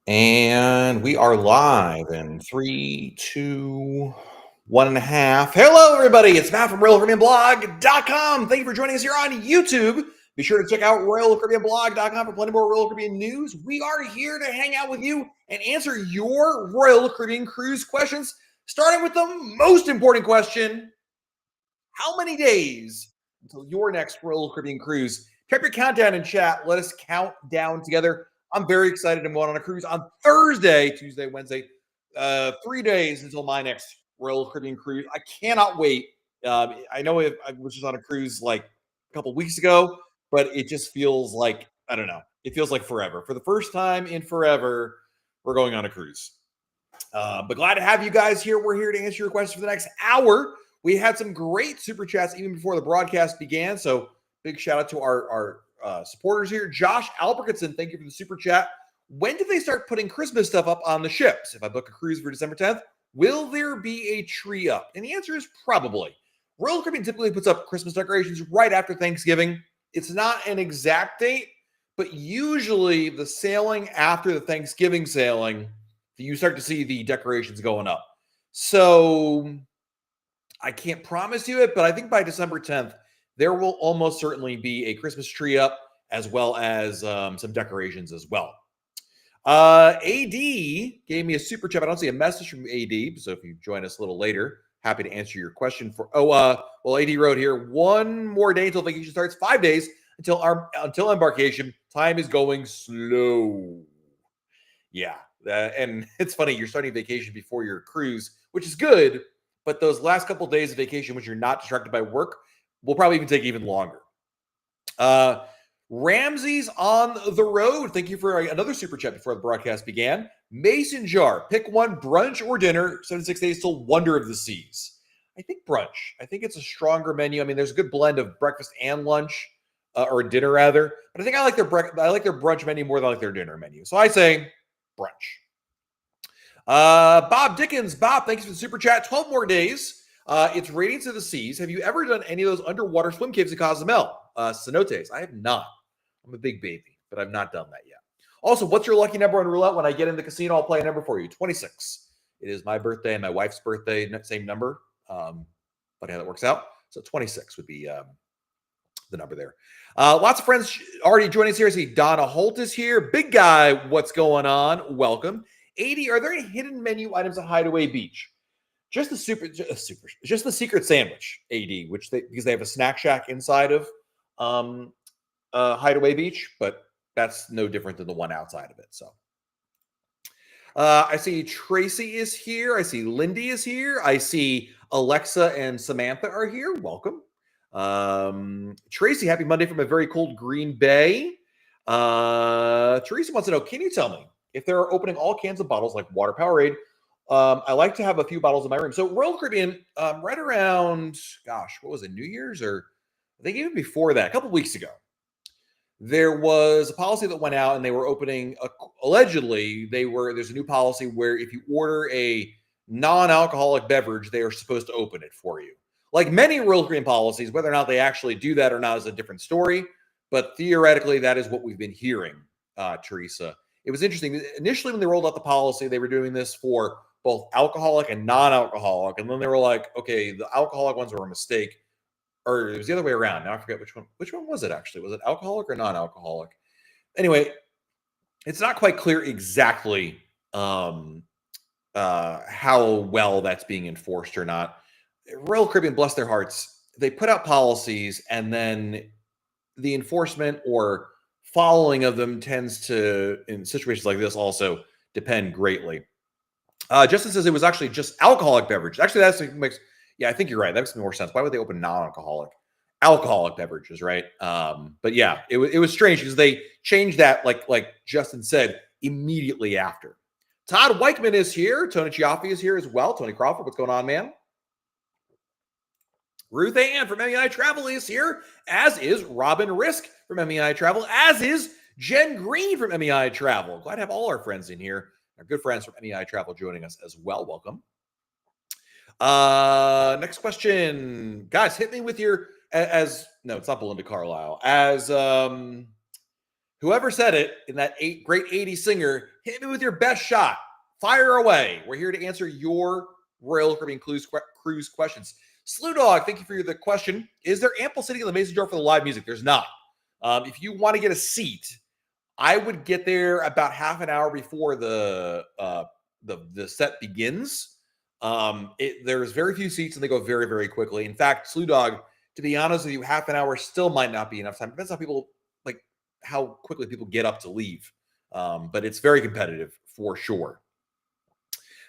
And we are live in 3, 2, 1.5. Hello, everybody. It's Matt from RoyalCaribbeanBlog.com. Thank you for joining us here on YouTube. Be sure to check out RoyalCaribbeanBlog.com for plenty more Royal Caribbean news. We are here to hang out with you and answer your Royal Caribbean cruise questions, starting with the most important question: how many days until your next Royal Caribbean cruise? Type your countdown in chat. Let us count down together. I'm very excited. I'm going on a cruise on Thursday, Tuesday, Wednesday. 3 days until my next Royal Caribbean cruise. I cannot wait. I know I was just on a cruise like a couple weeks ago, but it just feels like, I don't know. It feels like forever. For the first time in forever, we're going on a cruise. But glad to have you guys here. We're here to answer your questions for the next hour. We had some great super chats even before the broadcast began. So big shout out to our supporters here. Josh Albertson, thank you for the super chat. When do they start putting Christmas stuff up on the ships? If I book a cruise for December 10th, will there be a tree up? And the answer is probably. Royal Caribbean typically puts up Christmas decorations right after Thanksgiving. It's not an exact date, but usually the sailing after the Thanksgiving sailing, you start to see the decorations going up. So I can't promise you it, but I think by December 10th, there will almost certainly be a Christmas tree up as well as some decorations as well. AD gave me a super chat. I don't see a message from AD, so if you join us a little later, happy to answer your question. Well, AD wrote here, 1 more day until vacation starts, 5 days until embarkation. Time is going slow. Yeah, and it's funny, you're starting vacation before your cruise, which is good, but those last couple of days of vacation, which you're not distracted by work, will probably even take even longer. Ramsey's on the road. Thank you for another super chat before the broadcast began. Mason Jar, pick one, brunch or dinner, 76 days till Wonder of the Seas. I think brunch. I think it's a stronger menu. I mean, there's a good blend of breakfast and lunch, or dinner rather. But I think I like their brunch menu more than I like their dinner menu. So I say brunch. Bob Dickens. Bob, thanks for the super chat. 12 more days. It's Radiance of the Seas. Have you ever done any of those underwater swim caves in Cozumel? Cenotes. I have not. I'm a big baby, but I've not done that yet. Also, what's your lucky number on roulette? When I get in the casino, I'll play a number for you. 26. It is my birthday and my wife's birthday. Same number. Funny how that works out. So 26 would be the number there. Lots of friends already joining us here. I see Donna Holt is here. Big guy, what's going on? Welcome. 80, are there any hidden menu items at Hideaway Beach? Just the secret sandwich, AD, because they have a snack shack inside of Hideaway Beach, but that's no different than the one outside of it. So I see Tracy is here. I see Lindy is here. I see Alexa and Samantha are here. Welcome. Tracy, happy Monday from a very cold Green Bay. Teresa wants to know, can you tell me if they're opening all cans of bottles like water Powerade? I like to have a few bottles in my room. So Royal Caribbean, right around, what was it, New Year's, or I think even before that, a couple weeks ago, there was a policy that went out and they were opening, allegedly, there's a new policy where if you order a non-alcoholic beverage, they are supposed to open it for you. Like many Royal Caribbean policies, whether or not they actually do that or not is a different story. But theoretically, that is what we've been hearing, Teresa. It was interesting. Initially, when they rolled out the policy, they were doing this for both alcoholic and non-alcoholic. And then they were like, okay, the alcoholic ones were a mistake. Or it was the other way around. Now I forget which one. Which one was it actually? Was it alcoholic or non-alcoholic? Anyway, it's not quite clear exactly how well that's being enforced or not. Royal Caribbean, bless their hearts, they put out policies and then the enforcement or following of them tends to, in situations like this, also depend greatly. Justin says it was actually just alcoholic beverage. Actually, I think you're right. That makes more sense. Why would they open alcoholic beverages, right? But yeah, it was strange because they changed that, like Justin said, immediately after. Todd Weichman is here. Tony Chiaffi is here as well. Tony Crawford, what's going on, man? Ruth Ann from MEI Travel is here, as is Robin Risk from MEI Travel, as is Jen Green from MEI Travel. Glad to have all our friends in here. Our good friends from MEI Travel joining us as well. Welcome. Next question. Guys, hit me with your as no, it's not Belinda Carlisle. As whoever said it in that great 80s singer, hit me with your best shot. Fire away. We're here to answer your Royal Caribbean cruise questions. Slew Dog, thank you for the question. Is there ample seating in the Mason Jar for the live music? There's not. If you want to get a seat, I would get there about half an hour before the set begins. There's very few seats and they go very, very quickly. In fact, Slew Dog, to be honest with you, half an hour still might not be enough time. Depends how quickly people get up to leave. But it's very competitive for sure.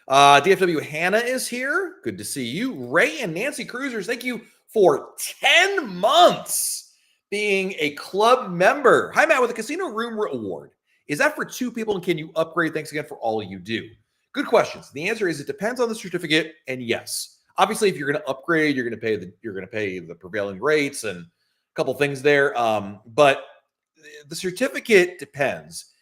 DFW Hannah is here. Good to see you. Ray and Nancy Cruisers, thank you for 10 months being a club member. Hi, Matt, with a casino room award. Is that for 2 people and can you upgrade? Thanks again for all you do. Good questions. The answer is it depends on the certificate, and yes. Obviously, if you're going to upgrade, you're going to pay the prevailing rates and a couple things there. But the certificate depends.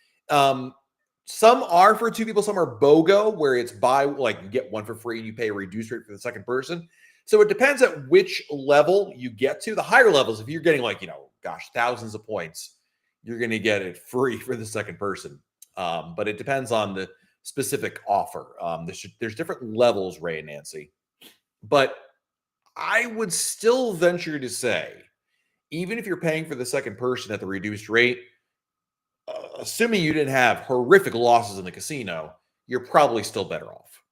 Some are for 2 people, some are BOGO, where it's you get 1 for free and you pay a reduced rate for the second person. So it depends at which level you get to. The higher levels, if you're getting thousands of points, you're going to get it free for the second person. But it depends on the specific offer. There's different levels, Ray and Nancy. But I would still venture to say, even if you're paying for the second person at the reduced rate, assuming you didn't have horrific losses in the casino, you're probably still better off.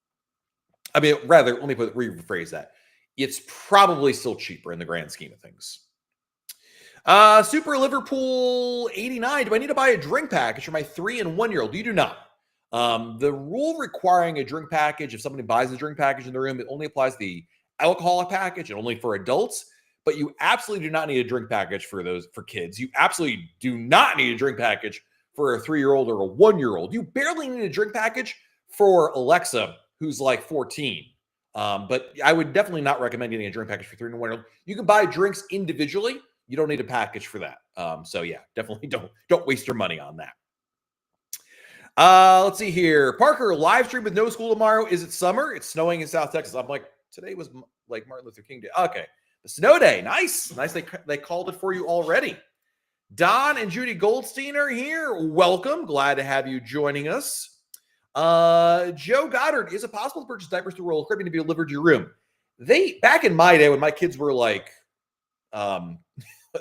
I mean, rather, let me rephrase that. It's probably still cheaper in the grand scheme of things. Super Liverpool 89. Do I need to buy a drink package for my 3 and 1-year-old? You do not. The rule requiring a drink package, if somebody buys a drink package in the room, it only applies to the alcoholic package and only for adults. But you absolutely do not need a drink package for kids. You absolutely do not need a drink package for a 3-year-old or a 1-year-old. You barely need a drink package for Alexa, who's like 14. But I would definitely not recommend getting a drink package for 3 and 1-year-old. You can buy drinks individually. You don't need a package for that. So yeah, definitely don't waste your money on that. Let's see here. Parker, live stream with no school tomorrow. Is it summer? It's snowing in South Texas. I'm like, today was like Martin Luther King Day. Okay. The snow day. Nice. They called it for you already. Don and Judy Goldstein are here. Welcome. Glad to have you joining us. Joe Goddard, is it possible to purchase diapers through Royal Caribbean to be delivered to your room? Back in my day when my kids were like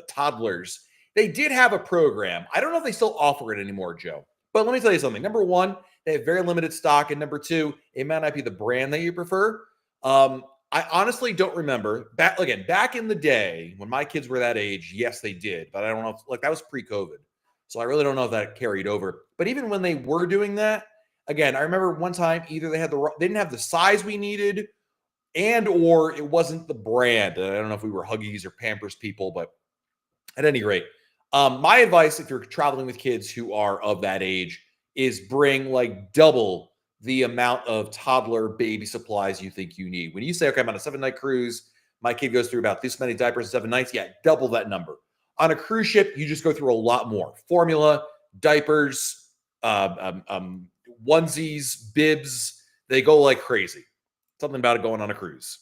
toddlers, they did have a program. I don't know if they still offer it anymore, Joe. But let me tell you something. Number 1, they have very limited stock. And number 2, it might not be the brand that you prefer. I honestly don't remember. Back in the day when my kids were that age, yes, they did. But I don't know if that was pre-COVID. So I really don't know if that carried over. But even when they were doing that, again, I remember one time either they didn't have the size we needed or it wasn't the brand. I don't know if we were Huggies or Pampers people, but at any rate, my advice if you're traveling with kids who are of that age is bring double the amount of toddler baby supplies you think you need. When you say, okay, I'm on a 7-night cruise, my kid goes through about this many diapers in 7 nights, yeah, double that number. On a cruise ship, you just go through a lot more. Formula, diapers, onesies, bibs, they go like crazy. Something about it going on a cruise.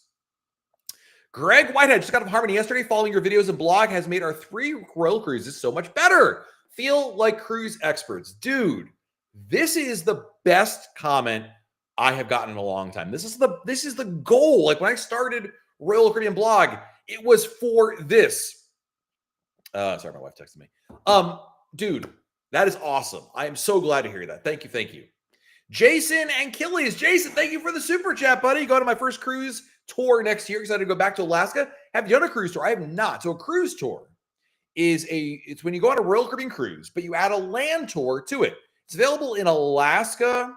Greg Whitehead just got off Harmony yesterday. Following your videos and blog has made our 3 Royal cruises so much better. Feel like cruise experts. Dude, this is the best comment I have gotten in a long time. This is the goal. Like when I started Royal Caribbean blog, it was for this. Sorry, my wife texted me. Dude, that is awesome. I am so glad to hear that. Thank you. Jason and Achilles. Jason, thank you for the super chat, buddy. Go to my first cruise tour next year. Excited to go back to Alaska. Have you done a cruise tour? I have not. So a cruise tour it's when you go on a Royal Caribbean cruise, but you add a land tour to it. It's available in Alaska.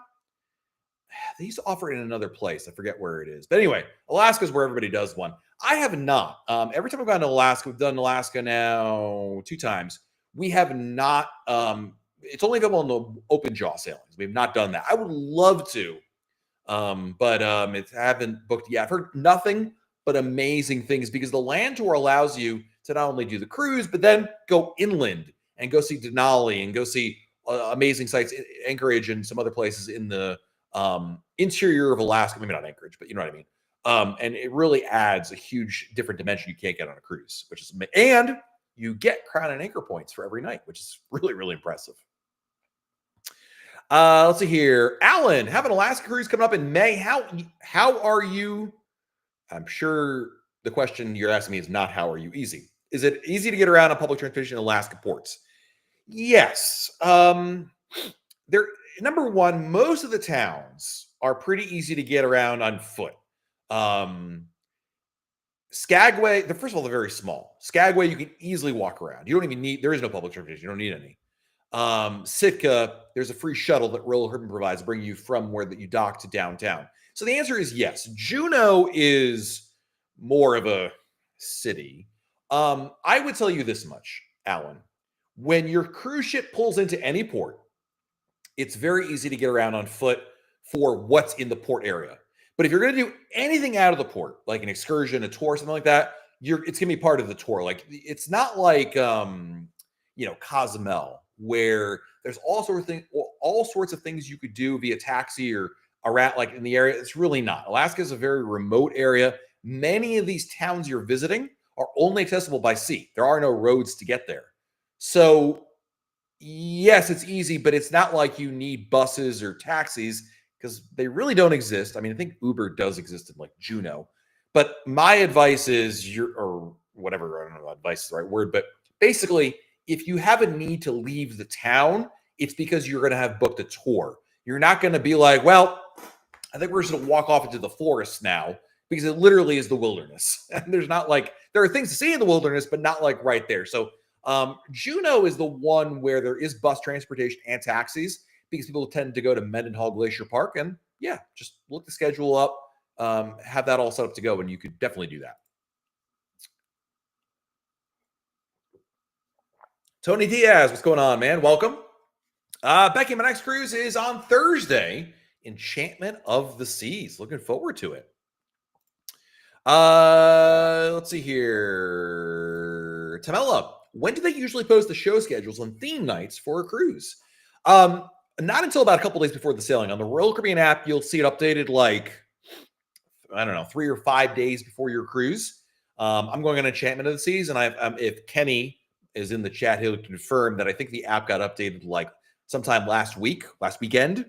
They used to offer it in another place. I forget where it is. But anyway, Alaska is where everybody does one. I have not. Every time I've gone to Alaska, we've done Alaska now 2 times. We have not. It's only available on the open jaw sailings. We have not done that. I would love to, but it haven't booked yet. I've heard nothing but amazing things because the land tour allows you to not only do the cruise, but then go inland and go see Denali and go see amazing sites, Anchorage and some other places in the interior of Alaska. Maybe not Anchorage, but you know what I mean. And it really adds a huge different dimension you can't get on a cruise, which is, and you get crown and anchor points for every night, which is really, really impressive. Let's see here. Alan, have an Alaska cruise coming up in May. How are you? I'm sure the question you're asking me is not how are you easy. Is it easy to get around on public transportation in Alaska ports? Yes. There, number one, most of the towns are pretty easy to get around on foot. Skagway, first of all, they're very small. Skagway, you can easily walk around. You don't even need, there is no public transportation. You don't need any. Sitka, there's a free shuttle that Royal Caribbean provides to bring you from where that you dock to downtown. So the answer is yes. Juneau is more of a city. I would tell you this much, Alan. When your cruise ship pulls into any port, it's very easy to get around on foot for what's in the port area. But if you're going to do anything out of the port, like an excursion, a tour, something like that, it's going to be part of the tour. Like it's not like Cozumel, where there's all sorts of things you could do via taxi or around like in the area. It's really not. Alaska is a very remote area. Many of these towns you're visiting are only accessible by sea. There are no roads to get there. So yes, it's easy, but it's not like you need buses or taxis because they really don't exist. I mean, I think Uber does exist in like Juneau, but my advice is or whatever, I don't know if advice is the right word, but basically, if you have a need to leave the town, it's because you're going to have booked a tour. You're not going to be like, well, I think we're just going to walk off into the forest now because it literally is the wilderness. And there are things to see in the wilderness, but not like right there. So Juneau is the one where there is bus transportation and taxis because people tend to go to Mendenhall Glacier Park. And yeah, just look the schedule up, have that all set up to go, and you could definitely do that. Tony Diaz, what's going on, man? Welcome. Becky, my next cruise is on Thursday. Enchantment of the Seas. Looking forward to it. Let's see here. Tamela, when do they usually post the show schedules and theme nights for a cruise? Not until about a couple days before the sailing. On the Royal Caribbean app, you'll see it updated like, I don't know, 3 or 5 days before your cruise. I'm going on Enchantment of the Seas, and if Kenny is in the chat, he'll confirm that I think the app got updated like sometime last weekend.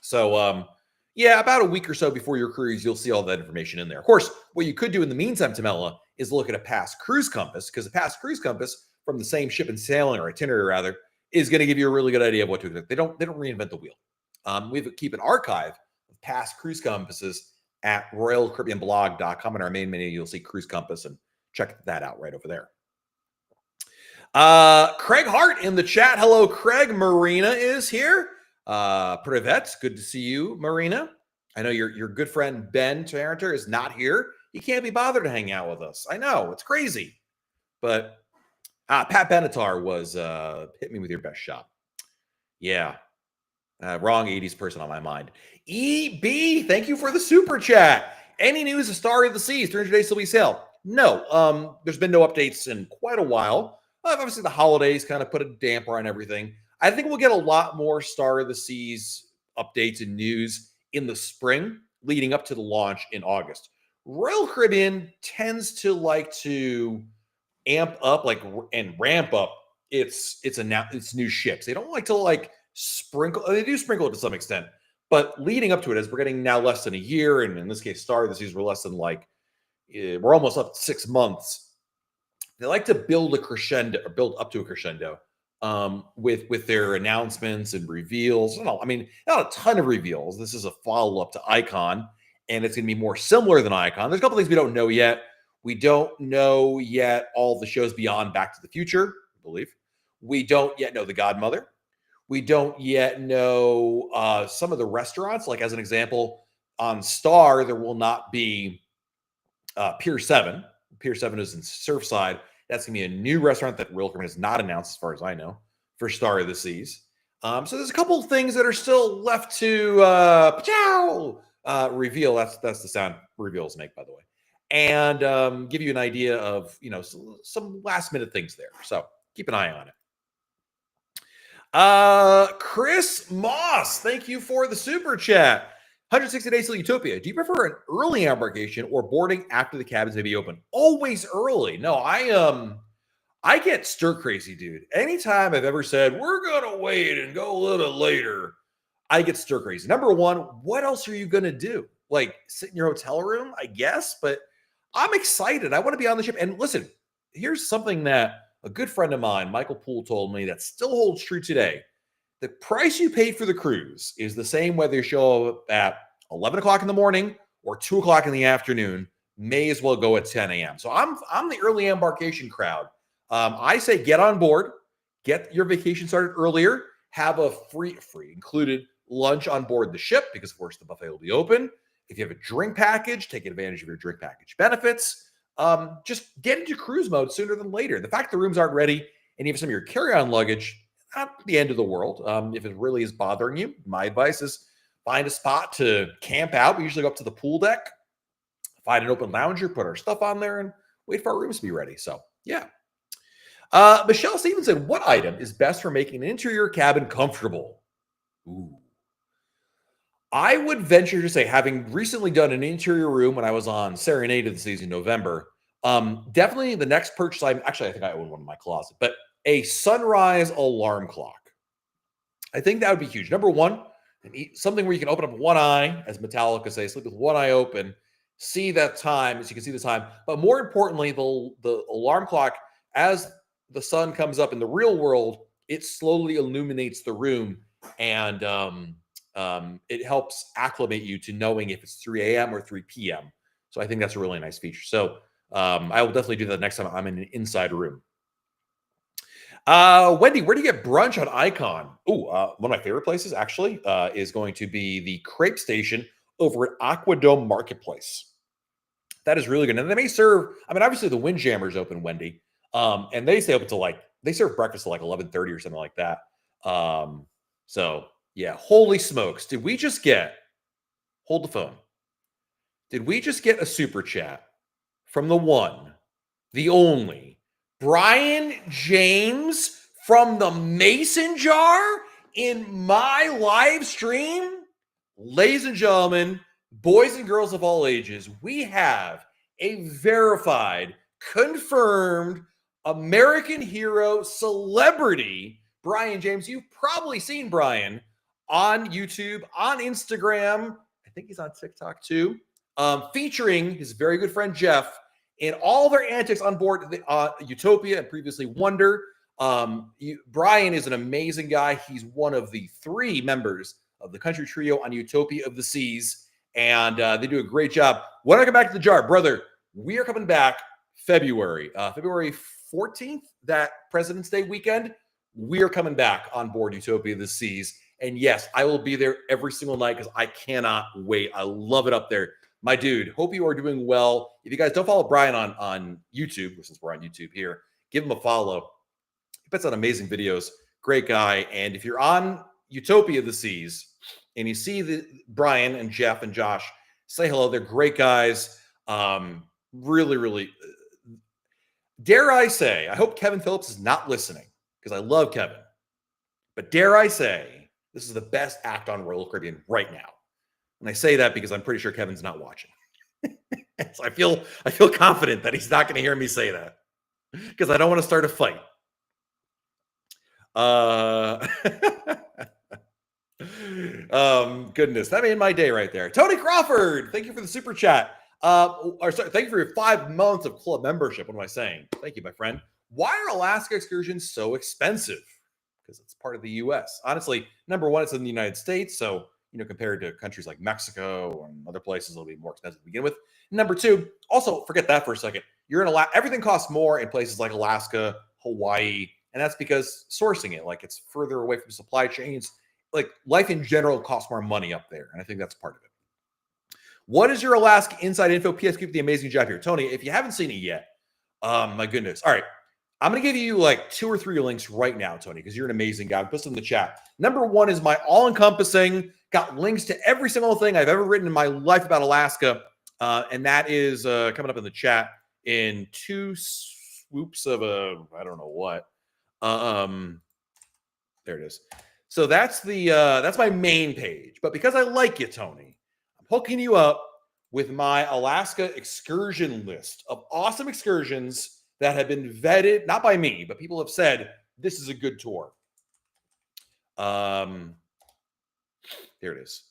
So, yeah, about a week or so before your cruise, you'll see all that information in there. Of course, what you could do in the meantime, Tamela, is look at a past cruise compass, because a past cruise compass from the same ship and sailing or itinerary rather is going to give you a really good idea of what to expect. They don't reinvent the wheel. We keep an archive of past cruise compasses at royalcaribbeanblog.com. In our main menu, you'll see cruise compass, and check that out right over there. Craig Hart in the chat. Hello, Craig. Marina is here. Privet, good to see you, Marina. I know your good friend Ben Tarenter is not here. He can't be bothered to hang out with us. I know, it's crazy. But Pat Benatar was hit me with your best shot. Yeah. Wrong 80s person on my mind. EB, thank you for the super chat. Any news of Star of the Seas, 300 days till we sail? No. There's been no updates in quite a while. Obviously, the holidays kind of put a damper on everything. I think we'll get a lot more Star of the Seas updates and news in the spring leading up to the launch in August. Royal Caribbean tends to like to amp up and ramp up its new ships. They don't like to sprinkle. They do sprinkle it to some extent, but leading up to it, as we're getting now less than a year, and in this case, Star of the Seas, we're less than we're almost up to 6 months. They like to build up to a crescendo with their announcements and reveals. Not a ton of reveals. This is a follow-up to Icon, and it's going to be more similar than Icon. There's a couple things we don't know yet. We don't know yet all the shows beyond Back to the Future, I believe. We don't yet know The Godmother. We don't yet know some of the restaurants. Like, as an example, on Star, there will not be Pier 7. Pier 7 is in Surfside. That's going to be a new restaurant that Royal Caribbean has not announced, as far as I know, for Star of the Seas. So there's a couple of things that are still left to reveal. That's the sound reveals make, by the way. And give you an idea of, some last-minute things there. So keep an eye on it. Chris Moss, thank you for the super chat. 160 days till Utopia. Do you prefer an early embarkation or boarding after the cabins may be open? Always early. No, I get stir crazy, dude. Anytime I've ever said we're gonna wait and go a little later, I get stir crazy. Number one, what else are you gonna do? Like sit in your hotel room, I guess. But I'm excited. I want to be on the ship. And listen, here's something that a good friend of mine, Michael Poole, told me that still holds true today. The price you paid for the cruise is the same whether you show up at 11 o'clock in the morning or 2 o'clock in the afternoon. May as well go at 10 a.m. So I'm the early embarkation crowd. I say get on board, get your vacation started earlier, have a free included lunch on board the ship because of course the buffet will be open. If you have a drink package, take advantage of your drink package benefits. Just get into cruise mode sooner than later. The fact the rooms aren't ready and you have some of your carry-on luggage, not the end of the world. If it really is bothering you, my advice is find a spot to camp out. We usually go up to the pool deck, find an open lounger, put our stuff on there, and wait for our rooms to be ready. So, yeah. Michelle Stevens said, what item is best for making an interior cabin comfortable? Ooh. I would venture to say, having recently done an interior room when I was on Serenade of the Seas in November, definitely the next purchase item, actually, I think I own one in my closet, but a sunrise alarm clock. I think that would be huge. Number one, something where you can open up one eye, as Metallica say, sleep with one eye open, see that time, as you can see the time. But more importantly, the alarm clock, as the sun comes up in the real world, it slowly illuminates the room, and it helps acclimate you to knowing if it's 3 a.m. or 3 p.m. So I think that's a really nice feature. So I will definitely do that next time I'm in an inside room. Wendy, where do you get brunch on Icon? One of my favorite places actually is going to be the Crepe Station over at Aquadome Marketplace. That is really good. And they may serve, I mean, obviously the Windjammer's open, Wendy. And they stay open till they serve breakfast till 11:30 or something like that. So yeah, holy smokes. Hold the phone. Did we just get a super chat from the one, the only, Brian James from the Mason Jar in my live stream? Ladies and gentlemen, boys and girls of all ages, we have a verified, confirmed American hero celebrity, Brian James. You've probably seen Brian on YouTube, on Instagram. I think he's on TikTok too, featuring his very good friend Jeff in all their antics on board Utopia and previously Wonder. Brian is an amazing guy. He's one of the 3 members of the country trio on Utopia of the Seas, and they do a great job. When I come back to the jar, brother, we are coming back February 14th, that President's Day weekend. We are coming back on board Utopia of the Seas. And yes, I will be there every single night because I cannot wait. I love it up there. My dude, hope you are doing well. If you guys don't follow Brian on YouTube, since we're on YouTube here, give him a follow. He puts out amazing videos. Great guy. And if you're on Utopia of the Seas and you see Brian and Jeff and Josh, say hello. They're great guys. Really, really. Dare I say, I hope Kevin Phillips is not listening because I love Kevin. But dare I say, this is the best act on Royal Caribbean right now. And I say that because I'm pretty sure Kevin's not watching. So I feel confident that he's not going to hear me say that because I don't want to start a fight. Goodness, that made my day right there. Tony Crawford, thank you for the super chat. Thank you for your 5 months of club membership. What am I saying? Thank you, my friend. Why are Alaska excursions so expensive? Because it's part of the U.S. Honestly, number one, it's in the United States, so compared to countries like Mexico and other places, it'll be more expensive to begin with. Number two, also forget that for a second. You're in everything costs more in places like Alaska, Hawaii, and that's because sourcing it, it's further away from supply chains. Life in general costs more money up there, and I think that's part of it. What is your Alaska inside info? P.S. Keep the amazing job here, Tony. If you haven't seen it yet, my goodness. All right, I'm going to give you 2 or 3 links right now, Tony, because you're an amazing guy. Put them in the chat. Number one is my all-encompassing, got links to every single thing I've ever written in my life about Alaska, and that is coming up in the chat in 2 swoops of I don't know what. There it is. So that's my main page. But because I like you, Tony, hooking you up with my Alaska excursion list of awesome excursions that have been vetted, not by me, but people have said this is a good tour. There it is.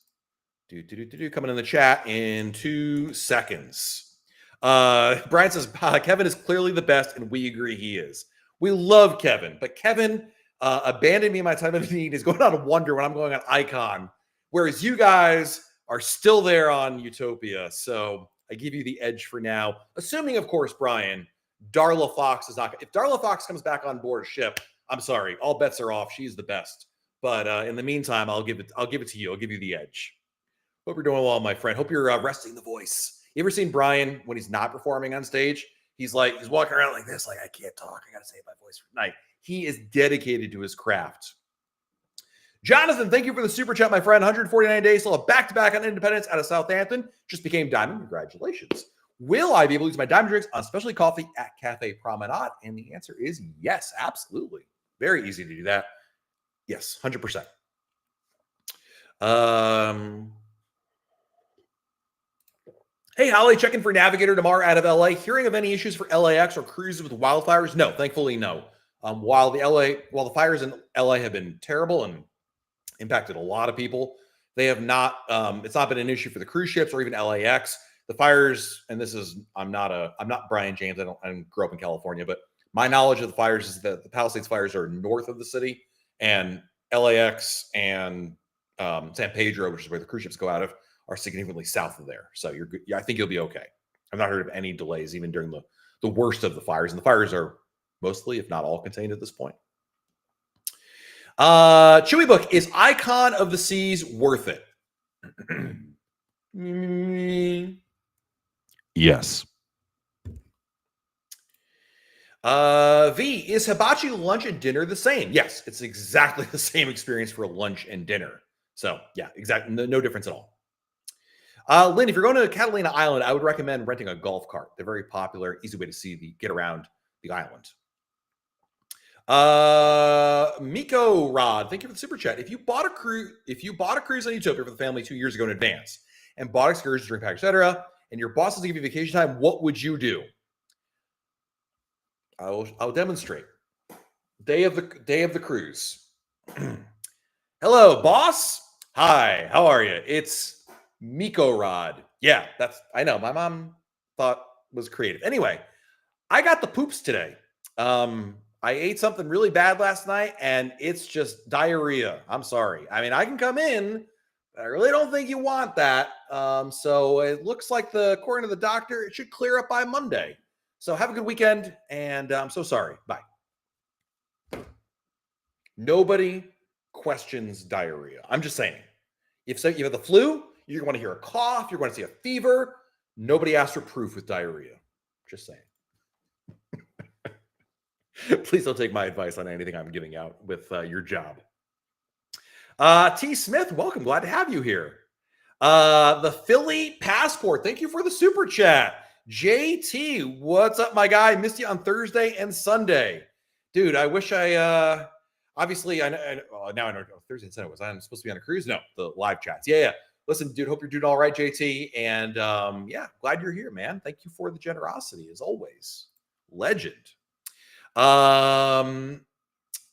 Coming in the chat in 2 seconds. Brian says, Kevin is clearly the best, and we agree he is. We love Kevin, but Kevin abandoned me in my time of need. He's going on Wonder when I'm going on Icon, whereas you guys are still there on Utopia. So I give you the edge for now, assuming, of course, Brian, Darla Fox is not. If Darla Fox comes back on board a ship, I'm sorry, all bets are off. She's the best. But in the meantime, I'll give it to you. I'll give you the edge. Hope you're doing well, my friend. Hope you're resting the voice. You ever seen Brian when he's not performing on stage? He's walking around like this, like, I can't talk. I got to save my voice for tonight. He is dedicated to his craft. Jonathan, thank you for the super chat, my friend. 149 days, still a back-to-back on Independence out of Southampton. Just became Diamond. Congratulations. Will I be able to use my Diamond drinks on specialty coffee at Cafe Promenade? And the answer is yes, absolutely. Very easy to do that. Yes, 100%. Hey, Holly, checking for Navigator tomorrow out of LA. Hearing of any issues for LAX or cruises with wildfires? No, thankfully, no. While the fires in LA have been terrible and impacted a lot of people, they have not. It's not been an issue for the cruise ships or even LAX. The fires, and I'm not Brian James. I didn't grow up in California, but my knowledge of the fires is that the Palisades fires are north of the city, and LAX and San Pedro, which is where the cruise ships go out of, are significantly south of there. So you're good. Yeah, I think you'll be okay. I've not heard of any delays, even during the worst of the fires. And the fires are mostly, if not all, contained at this point. Chewy Book, is Icon of the Seas worth it? Yes. V, is hibachi lunch and dinner the same? Yes, it's exactly the same experience for lunch and dinner. So yeah, exactly. No difference at all. Lynn, if you're going to Catalina Island, I would recommend renting a golf cart. They're very popular, easy way to get around the island. Miko Rod, thank you for the super chat. If you bought a cruise on Utopia for the family 2 years ago in advance and bought excursions, drink pack, etc., and your boss doesn't give you vacation time, what would you do? I'll demonstrate. Day of the cruise. Hello, boss. Hi, how are you? It's Miko Rod. Yeah, I know. My mom thought was creative. Anyway, I got the poops today. I ate something really bad last night, and it's just diarrhea. I'm sorry. I mean, I can come in. I really don't think you want that. So it looks like according to the doctor, it should clear up by Monday. So have a good weekend, and I'm so sorry. Bye. Nobody questions diarrhea. I'm just saying. If you have the flu, you're going to hear a cough. You're going to see a fever. Nobody asks for proof with diarrhea. Just saying. Please don't take my advice on anything I'm giving out with your job. T. Smith, welcome. Glad to have you here. The Philly Passport. Thank you for the super chat. JT, what's up, my guy? Missed you on Thursday and Sunday. Dude, I wish obviously, now I know Thursday and Sunday. Was I supposed to be on a cruise? No, the live chats. Yeah. Listen, dude, hope you're doing all right, JT. And yeah, glad you're here, man. Thank you for the generosity, as always. Legend.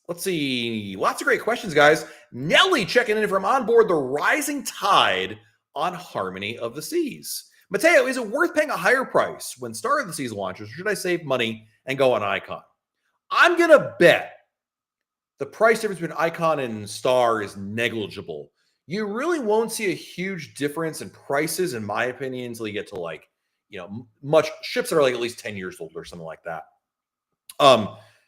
Let's see. Lots of great questions, guys. Nelly checking in from Onboard, the rising tide on Harmony of the Seas. Mateo, is it worth paying a higher price when Star of the Seas launches, or should I save money and go on Icon? I'm going to bet the price difference between Icon and Star is negligible. You really won't see a huge difference in prices, in my opinion, until you get to much ships that are like at least 10 years old or something like that.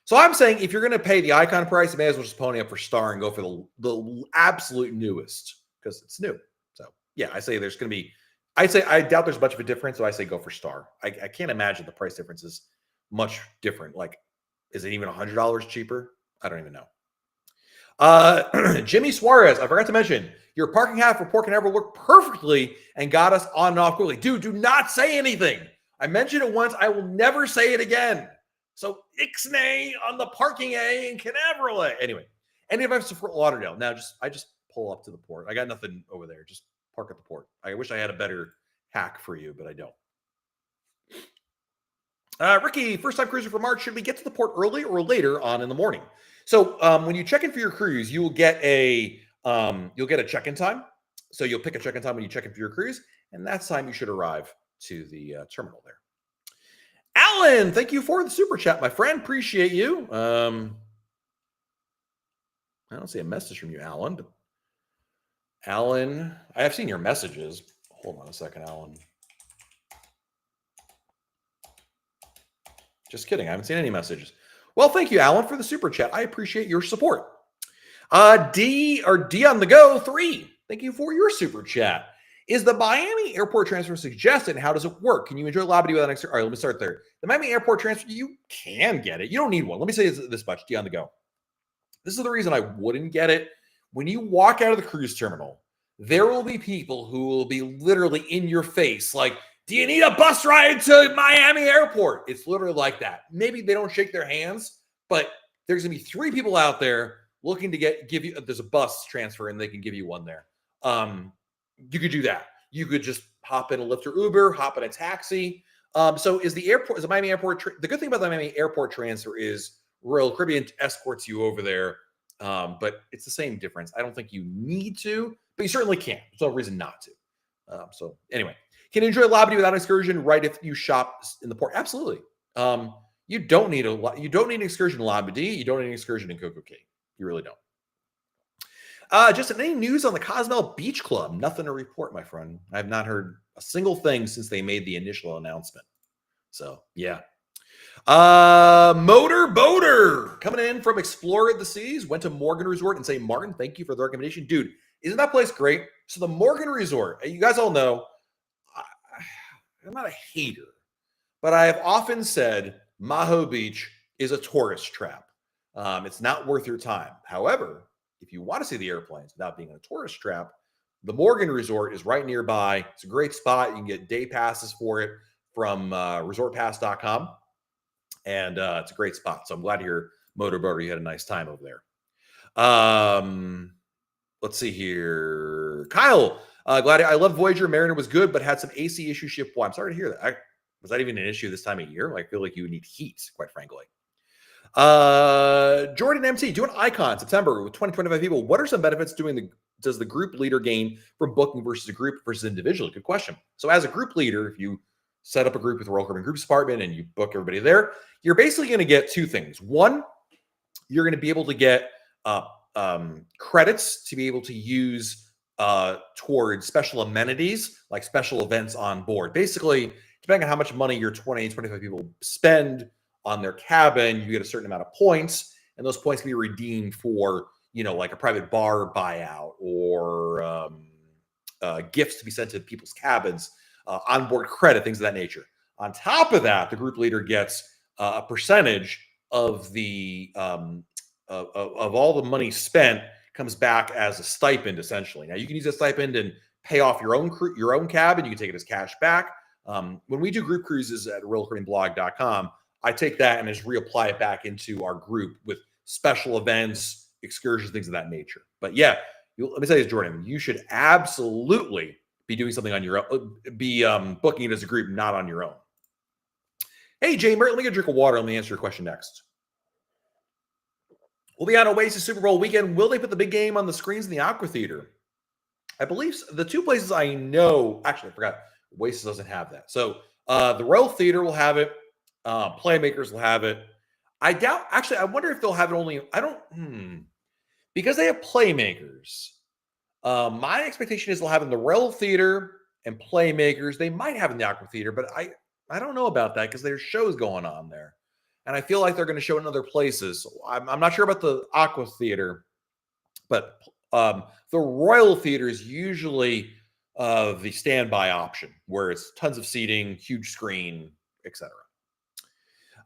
So I'm saying if you're going to pay the Icon price, you may as well just pony up for Star and go for the absolute newest because it's new. So yeah, I say there's going to be, I doubt there's much of a difference. So I say go for Star. I can't imagine the price difference is much different. Like, is it even $100 cheaper? I don't even know. Jimmy Suarez, I forgot to mention, your parking half report can never work perfectly and got us on and off quickly. Dude, do not say anything. I mentioned it once. I will never say it again. So Ixnay on the parking A in Canaveral. Anyway, any advice to Fort Lauderdale? Now, I just pull up to the port. I got nothing over there. Just Park at the port. I wish I had a better hack for you, but I don't. Ricky, first-time cruiser for March. Should we get to the port early or later on in the morning? So when you check in for your cruise, you will get a check-in time. So you'll pick a check-in time when you check in for your cruise, and that's time you should arrive to the terminal there. Alan, thank you for the super chat, my friend. Appreciate you. I don't see a message from you, Alan. But Alan, I have seen your messages. Hold on a second, Alan. Just kidding. I haven't seen any messages. Well, thank you, Alan, for the super chat. I appreciate your support. D on the go 3. Thank you for your super chat. Is the Miami airport transfer suggested? How does it work? Can you enjoy Labadee without an All right, let me start there. The Miami airport transfer, you can get it. You don't need one. Let me say this much. D on the go. This is the reason I wouldn't get it. When you walk out of the cruise terminal, there will be people who will be literally in your face like, do you need a bus ride to Miami airport? It's literally like that. Maybe they don't shake their hands, but there's going to be 3 people out there looking to give you, there's a bus transfer and they can give you one there. You could do that. You could just hop in a Lyft or Uber, hop in a taxi. So is the Miami airport, the good thing about the Miami airport transfer is Royal Caribbean escorts you over there. But it's the same difference. I don't think you need to, but you certainly can. There's no reason not to. So anyway, can you enjoy Labadee without excursion? Right, if you shop in the port, absolutely. You don't need an excursion in Labadee. You don't need an excursion in Coco Cay. You really don't. Just any news on the Cozumel Beach Club? Nothing to report, my friend. I have not heard a single thing since they made the initial announcement. So yeah. Motor Boater coming in from Explorer the Seas, went to Morgan Resort in St. Martin. Thank you for the recommendation. Dude, isn't that place great? So the Morgan Resort, you guys all know, I'm not a hater, but I have often said Maho Beach is a tourist trap. It's not worth your time. However, if you want to see the airplanes without being in a tourist trap, the Morgan Resort is right nearby. It's a great spot. You can get day passes for it from resortpass.com. And it's a great spot. So I'm glad to hear Motorboater, you had a nice time over there. Let's see here. Kyle, glad I love Voyager. Mariner was good, but had some AC issue ship. Well, I'm sorry to hear that. Was that even an issue this time of year? I feel like you would need heat, quite frankly. Jordan MT, doing Icon, September with 20-25 people. What are some benefits does the group leader gain from booking versus a group versus individually? Good question. So as a group leader, if you set up a group with Royal Caribbean Groups Department and you book everybody there, you're basically going to get 2 things. One, you're going to be able to get credits to be able to use towards special amenities, like special events on board. Basically, depending on how much money your 20-25 people spend on their cabin, you get a certain amount of points, and those points can be redeemed for, like a private bar buyout or gifts to be sent to people's cabins, onboard credit, things of that nature. On top of that, the group leader gets a percentage of the of all the money spent comes back as a stipend, essentially. Now you can use a stipend and pay off your own cabin. You can take it as cash back. When we do group cruises at RoyalCaribbeanBlog.com, I take that and just reapply it back into our group with special events, excursions, things of that nature. But yeah, let me tell you, Jordan, you should absolutely be doing something on your own, be booking it as a group, not on your own. Hey, Jay Mert, let me get a drink of water. Let me answer your question next. We'll be on Oasis Super Bowl weekend. Will they put the big game on the screens in the Aqua Theater? I believe the 2 places I know, actually, I forgot, Oasis doesn't have that. So the Royal Theater will have it. Playmakers will have it. I doubt, actually, I wonder if they'll have it only, because they have Playmakers. My expectation is they'll have it in the Royal Theater and Playmakers. They might have it in the Aqua Theater, but I don't know about that because there's shows going on there. And I feel like they're going to show it in other places. So I'm not sure about the Aqua Theater, but the Royal Theater is usually the standby option where it's tons of seating, huge screen, etc.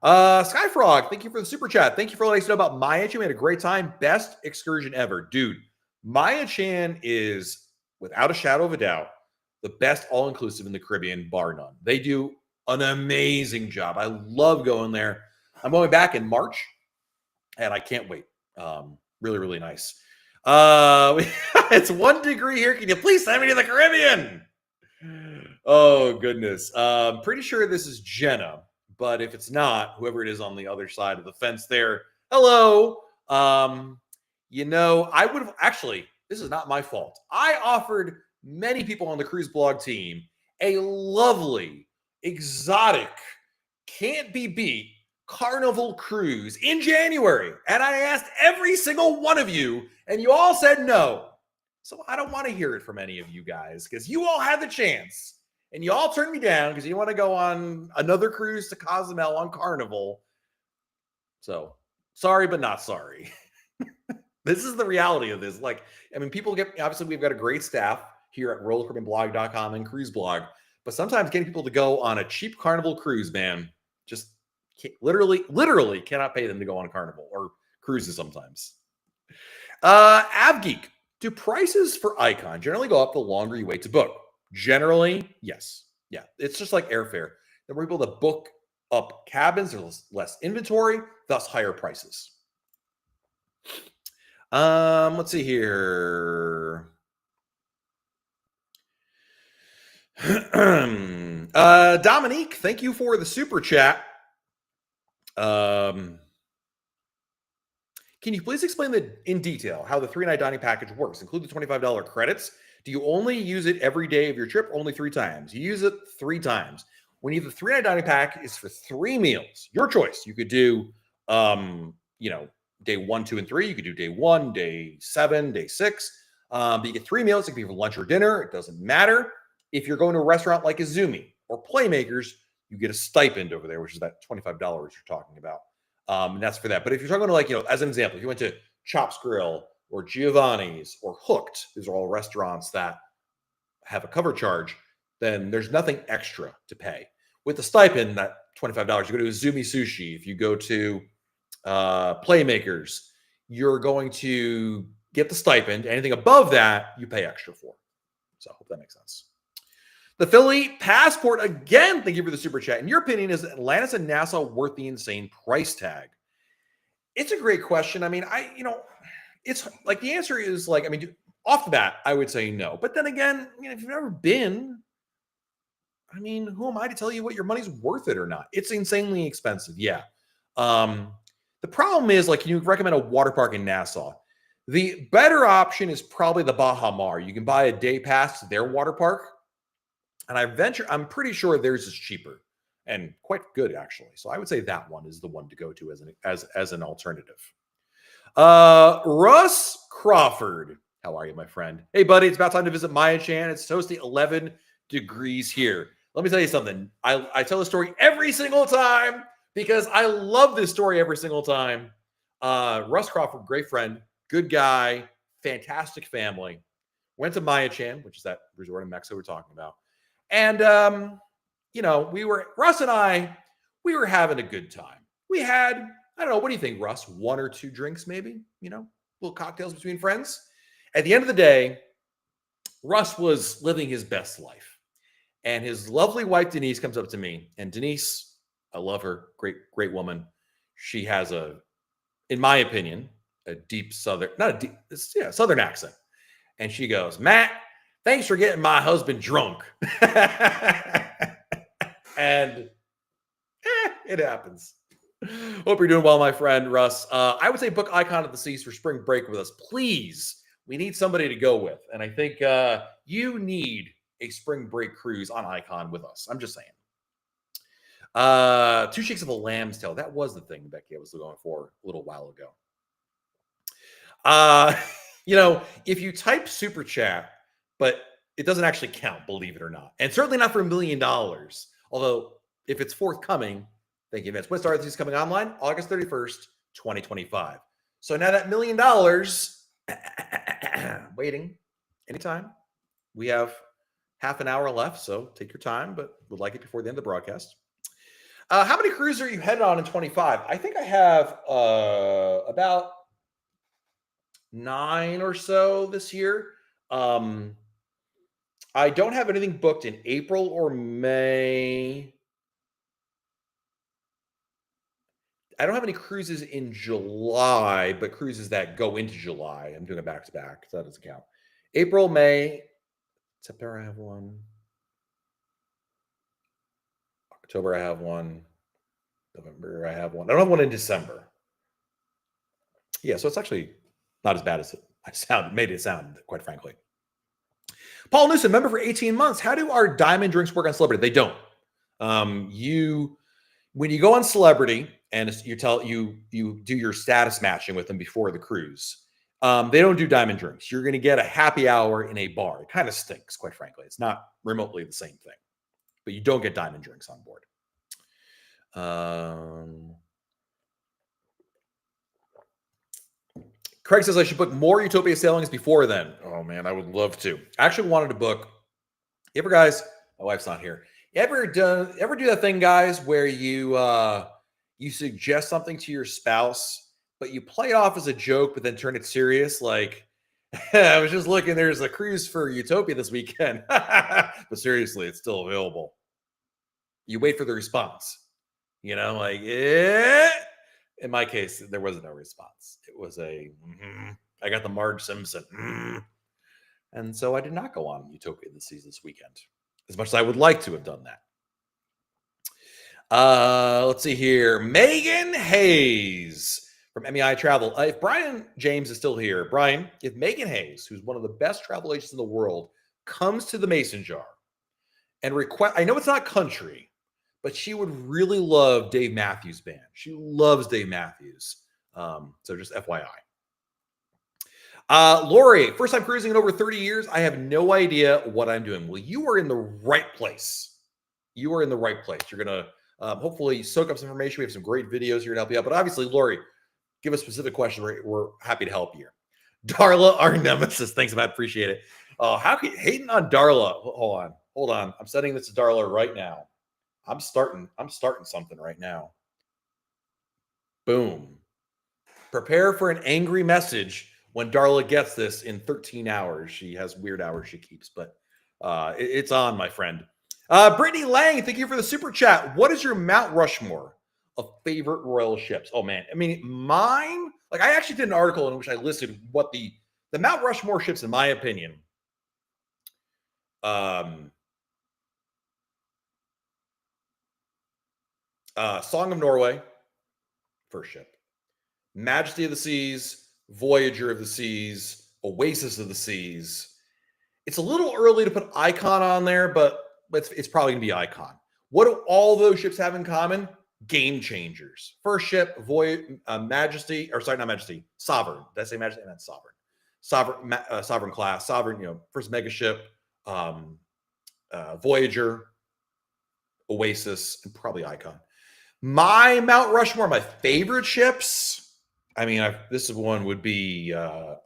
Skyfrog, thank you for the super chat. Thank you for letting us know about Maya Chan. We had a great time. Best excursion ever. Dude, Maya Chan is, without a shadow of a doubt, the best all-inclusive in the Caribbean, bar none. They do an amazing job. I love going there. I'm going back in March, and I can't wait. Really, really nice. It's 1 degree here. Can you please send me to the Caribbean? Oh goodness. Pretty sure this is Jenna, but if it's not, whoever it is on the other side of the fence there, hello. I would have actually, this is not my fault. I offered many people on the cruise blog team a lovely, exotic, can't be beat Carnival cruise in January. And I asked every single one of you, and you all said no. So I don't want to hear it from any of you guys because you all had the chance and you all turned me down because you want to go on another cruise to Cozumel on Carnival. So sorry, but not sorry. This is the reality of this. Like, I mean, people get, obviously, we've got a great staff here at RoyalCaribbeanBlog.com and Cruise Blog, but sometimes getting people to go on a cheap Carnival cruise, man, just literally cannot pay them to go on a Carnival or cruises sometimes. AvGeek, do prices for Icon generally go up the longer you wait to book? Generally, yes. Yeah, it's just like airfare. The more people that book up cabins, there's less inventory, thus higher prices. Let's see here. Dominique, thank you for the super chat. Can you please explain in detail how the 3-night dining package works? Include the $25 credits. Do you only use it every day of your trip? Only 3 times. You use it 3 times. When you have the 3-night dining pack, is for 3 meals. Your choice. You could do, day 1, 2, and 3. You could do day 1, day 7, day 6. But you get 3 meals. It can be for lunch or dinner. It doesn't matter. If you're going to a restaurant like Izumi or Playmakers, you get a stipend over there, which is that $25 you're talking about. And that's for that. But if you're talking to, like, as an example, if you went to Chops Grill or Giovanni's or Hooked, these are all restaurants that have a cover charge, then there's nothing extra to pay. With the stipend, that $25, you go to Izumi Sushi. If you go to Playmakers, you're going to get the stipend. Anything above that, you pay extra for. So I hope that makes sense. The Philly Passport, again, thank you for the super chat. In your opinion, is Atlantis and Nassau worth the insane price tag? It's a great question. I mean, it's like the answer is like, I mean, off the bat, I would say no. But then again, if you've never been, I mean, who am I to tell you what your money's worth it or not? It's insanely expensive. Yeah. The problem is, like, can you recommend a water park in Nassau? The better option is probably the Baja Mar. You can buy a day pass to their water park. And I'm pretty sure theirs is cheaper and quite good, actually. So I would say that one is the one to go to as an alternative. Russ Crawford. How are you, my friend? Hey, buddy, it's about time to visit Maya Chan. It's toasty 11 degrees here. Let me tell you something. I tell the story every single time because I love this story every single time. Russ Crawford, great friend, good guy, fantastic family. Went to Maya Chan, which is that resort in Mexico we're talking about. And, Russ and I, we were having a good time. We had, I don't know, what do you think, Russ? 1 or 2 drinks, maybe, little cocktails between friends. At the end of the day, Russ was living his best life. And his lovely wife, Denise, comes up to me. And Denise, I love her. Great, great woman. She has in my opinion, a deep Southern accent. And she goes, Matt, thanks for getting my husband drunk. And it happens. Hope you're doing well, my friend, Russ. I would say book Icon of the Seas for spring break with us. Please. We need somebody to go with. And I think you need a spring break cruise on Icon with us. I'm just saying. 2 Shakes of a Lamb's Tail. That was the thing, Becky, I was going for a little while ago. If you type super chat, but it doesn't actually count, believe it or not. And certainly not for $1 million. Although, if it's forthcoming, thank you, Vince. When Star is coming online? August 31st, 2025. So now that $1 million, waiting anytime. We have half an hour left, so take your time, but would like it before the end of the broadcast. How many cruises are you headed on in 25? I think I have about 9 or so this year. I don't have anything booked in April or May. I don't have any cruises in July, but cruises that go into July. I'm doing a back-to-back, so that doesn't count. April, May, September, I have one. October, I have one. November, I have one. I don't have one in December. Yeah, so it's actually not as bad as it made it sound, quite frankly. Paul Newsom, member for 18 months. How do our diamond drinks work on Celebrity? They don't. When you go on Celebrity and you do your status matching with them before the cruise, they don't do diamond drinks. You're going to get a happy hour in a bar. It kind of stinks, quite frankly. It's not remotely the same thing, but you don't get diamond drinks on board. Craig says I should book more Utopia sailings before then. Oh man, I would love to. I actually wanted to book. Guys, my wife's not here. You ever do that thing, guys, where you suggest something to your spouse, but you play it off as a joke, but then turn it serious? Like, I was just looking, there's a cruise for Utopia this weekend. But seriously, it's still available. You wait for the response. Like, in my case, there was no response. It was I got the Marge Simpson. And so I did not go on Utopia this weekend, as much as I would like to have done that. Let's see here. Megan Hayes from MEI Travel. If Brian James is still here, Brian, if Megan Hayes, who's one of the best travel agents in the world, comes to the Mason Jar and I know it's not country, but she would really love Dave Matthews Band. She loves Dave Matthews. So just FYI. Lori, first time cruising in over 30 years. I have no idea what I'm doing. Well, you are in the right place. You are in the right place. You're going to hopefully soak up some information. We have some great videos here to help you out. But obviously, Lori, give a specific question. We're happy to help you. Darla, our nemesis. Thanks, Matt. Appreciate it. How can hating on Darla? Hold on. I'm sending this to Darla right now. I'm starting something right now. Boom. Prepare for an angry message when Darla gets this in 13 hours. She has weird hours she keeps, but it's on, my friend. Brittany Lang, thank you for the super chat. What is your Mount Rushmore of favorite royal ships? Oh, man. I mean, mine, like I actually did an article in which I listed what the Mount Rushmore ships, in my opinion, Song of Norway, first ship. Majesty of the Seas, Voyager of the Seas, Oasis of the Seas. It's a little early to put Icon on there, but it's probably going to be Icon. What do all those ships have in common? Game changers. First ship, Majesty, or sorry, not Majesty, Sovereign. Did I say Majesty? I meant Sovereign. Sovereign class, Sovereign, first mega ship, Voyager, Oasis, and probably Icon. My Mount Rushmore, my favorite ships. I mean, this one would be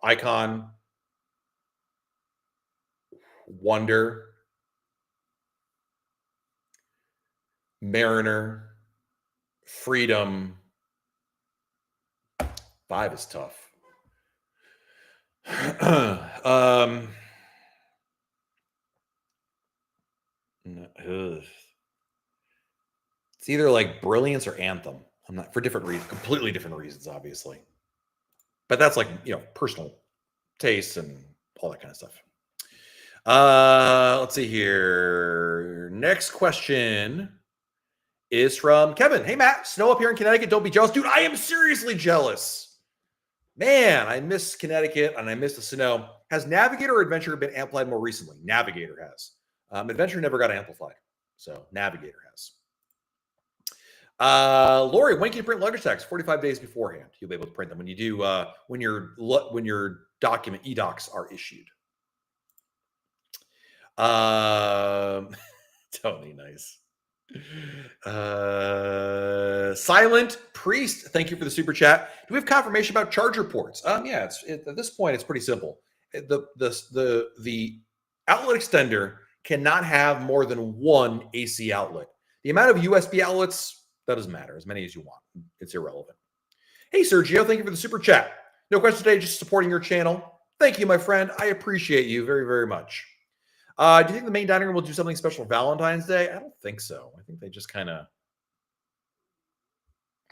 Icon, Wonder, Mariner, Freedom. 5 is tough. It's either like Brilliance or Anthem. I'm not, for different reasons, completely different reasons, obviously. But that's like, personal tastes and all that kind of stuff. Let's see here. Next question is from Kevin. Hey, Matt, snow up here in Connecticut. Don't be jealous. Dude, I am seriously jealous. Man, I miss Connecticut and I miss the snow. Has Navigator or Adventure been amplified more recently? Navigator has. Adventure never got amplified. So Navigator has. Lori, when can you print luggage tags? 45 days beforehand. You'll be able to print them when you do when your document eDocs are issued. Totally nice. Silent Priest, thank you for the super chat. Do we have confirmation about charger ports? Yeah, at this point it's pretty simple. The outlet extender cannot have more than one AC outlet. The amount of USB outlets, that doesn't matter. As many as you want. It's irrelevant. Hey, Sergio, thank you for the super chat. No question today, just supporting your channel. Thank you, my friend. I appreciate you very, very much. Do you think the main dining room will do something special for Valentine's Day? I don't think so. I think they just kind of,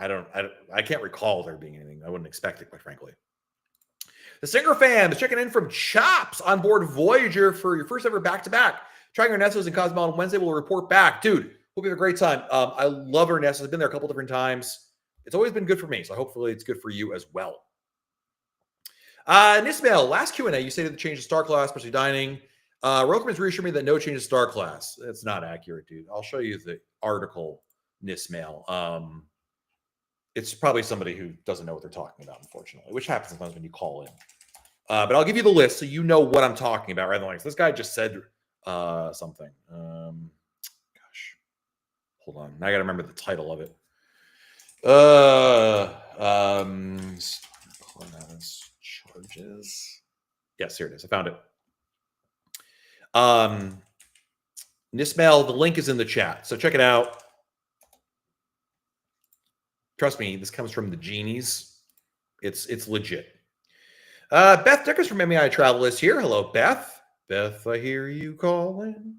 I can't recall there being anything. I wouldn't expect it, quite frankly. The Singer fan is checking in from Chops on board Voyager for your first ever back-to-back. Trying Ernesto's in Cozumel on Wednesday. We'll report back. Dude, hope you have a great time. I love Ernesto's. I've been there a couple different times. It's always been good for me, so hopefully it's good for you as well. Nismail, last Q&A, you stated the change of star class, especially dining. Rokerman's reassured me that no change of star class. That's not accurate, dude. I'll show you the article, Nismail. It's probably somebody who doesn't know what they're talking about, unfortunately, which happens sometimes when you call in. But I'll give you the list so you know what I'm talking about, rather than like, this guy just said something. Gosh, hold on. Now I got to remember the title of it. Charges. Yes, here it is. I found it. Nismail, the link is in the chat, so check it out. Trust me, this comes from the Genies. It's legit. Beth Dickers from MEI Travel is here. Hello, Beth. Beth, I hear you calling.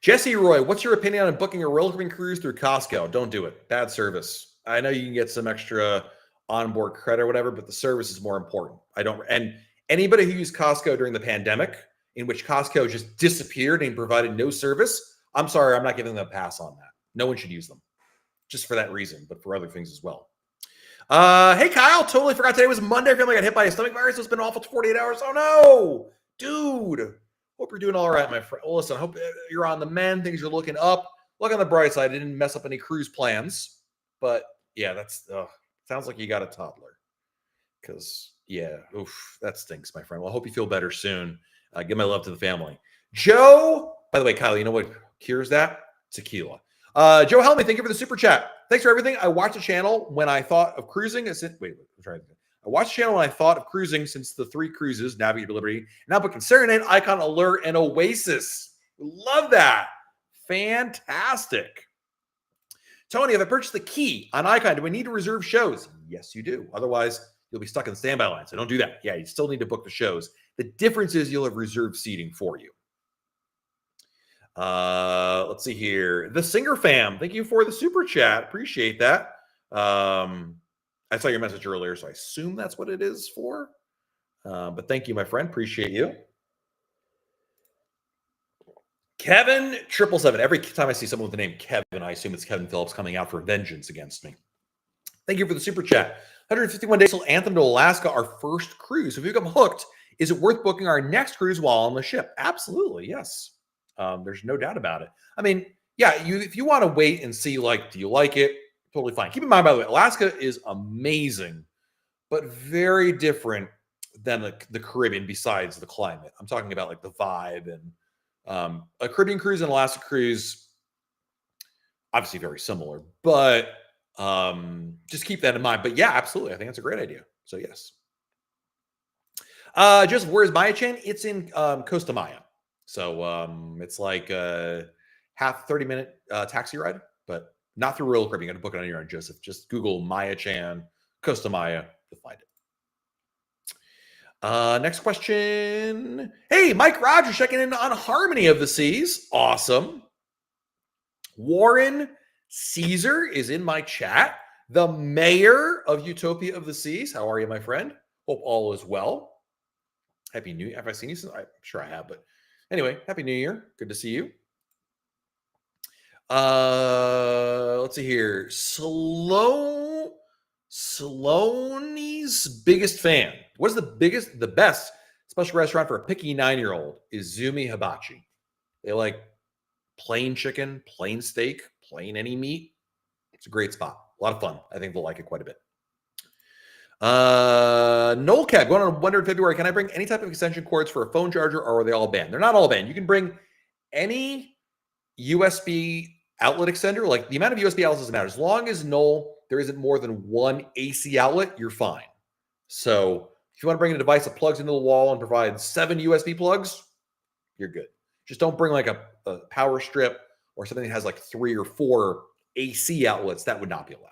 Jesse Roy, what's your opinion on booking a Royal Caribbean cruise through Costco? Don't do it. Bad service. I know you can get some extra onboard credit or whatever, but the service is more important. And anybody who used Costco during the pandemic, in which Costco just disappeared and provided no service, I'm sorry, I'm not giving them a pass on that. No one should use them, just for that reason, but for other things as well. Hey, Kyle, totally forgot today was Monday. I feel like I got hit by a stomach virus. It's been awful 48 hours. Oh, no. Dude. Hope you're doing all right, my friend. Well, listen, I hope you're on the mend. Things are looking up. Look on the bright side. I didn't mess up any cruise plans. But, yeah, that's sounds like you got a toddler. Because, yeah, oof, that stinks, my friend. Well, I hope you feel better soon. Give my love to the family. Joe, by the way, Kyle, you know what cures that? Tequila. Joe Helmy, thank you for the super chat. Thanks for everything. I watched the channel when I thought of cruising. I watched the channel when I thought of cruising since the 3 cruises, Navigator, Liberty, now booking Serenade, Icon, Allure, and Oasis. Love that. Fantastic. Tony, have I purchased the key on Icon? Do we need to reserve shows? Yes, you do. Otherwise, you'll be stuck in the standby line. So don't do that. Yeah, you still need to book the shows. The difference is you'll have reserved seating for you. Let's see here. The Singer fam, thank you for the super chat. Appreciate that. I saw your message earlier, so I assume that's what it is for. But thank you, my friend. Appreciate you. Kevin 777. Every time I see someone with the name Kevin, I assume it's Kevin Phillips coming out for vengeance against me. Thank you for the super chat. 151 days till Anthem to Alaska, our first cruise. So if you become hooked, is it worth booking our next cruise while on the ship? Absolutely, yes. There's no doubt about it. I mean, yeah, if you want to wait and see, like, do you like it? Totally fine. Keep in mind, by the way, Alaska is amazing, but very different than the Caribbean besides the climate. I'm talking about like the vibe, and a Caribbean cruise and Alaska cruise, obviously very similar, but just keep that in mind. But yeah, absolutely. I think that's a great idea. So yes. Just where's Maya Chan? It's in Costa Maya. So it's like a 30-minute taxi ride, but not through Royal Caribbean. You got to book it on your own, Joseph. Just Google Maya Chan, Costa Maya. You'll find it. Next question. Hey, Mike Rogers checking in on Harmony of the Seas. Awesome. Warren Caesar is in my chat. The mayor of Utopia of the Seas. How are you, my friend? Hope all is well. Happy New Year. Have I seen you since? I'm sure I have, but anyway, Happy New Year. Good to see you. Let's see here. Sloanie's biggest fan. What is the best special restaurant for a picky 9-year-old? Izumi Hibachi. They like plain chicken, plain steak, plain any meat. It's a great spot. A lot of fun. I think they'll like it quite a bit. Noel Cab, going on Wonder in February. Can I bring any type of extension cords for a phone charger, or are they all banned? They're not all banned. You can bring any USB outlet extender. Like the amount of USB outlets doesn't matter. As long as there isn't more than one AC outlet, you're fine. So if you want to bring a device that plugs into the wall and provides 7 USB plugs, you're good. Just don't bring like a power strip or something that has like 3 or 4 AC outlets. That would not be allowed.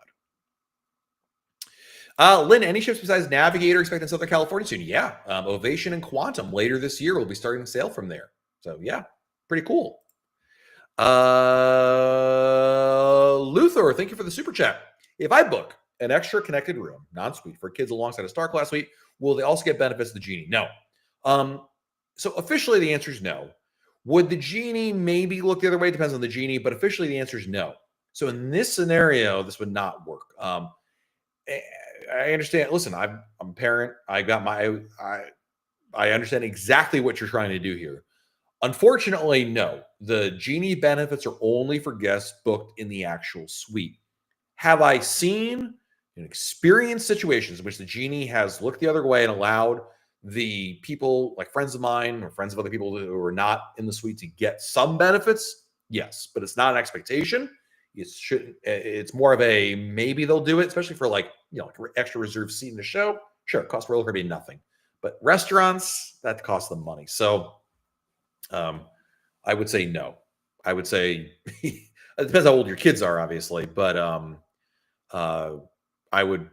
Lynn, any ships besides Navigator expected in Southern California soon? Yeah. Ovation and Quantum later this year will be starting to sail from there. So yeah, pretty cool. Luthor, thank you for the super chat. If I book an extra connected room, non-suite, for kids alongside a star class suite, will they also get benefits of the Genie? No. So officially the answer is no. Would the Genie maybe look the other way? Depends on the Genie, but officially the answer is no. So in this scenario, this would not work. I understand. Listen, I'm a parent. I understand exactly what you're trying to do here. Unfortunately, no. The Genie benefits are only for guests booked in the actual suite. Have I seen and experienced situations in which the Genie has looked the other way and allowed the people, like friends of mine or friends of other people who are not in the suite, to get some benefits? Yes, but it's not an expectation. It's more of a maybe they'll do it, especially for like extra reserved seat in the show. Sure, it costs Royal Caribbean nothing, but restaurants, that costs them money. So I would say no. I would say it depends how old your kids are, obviously, but I would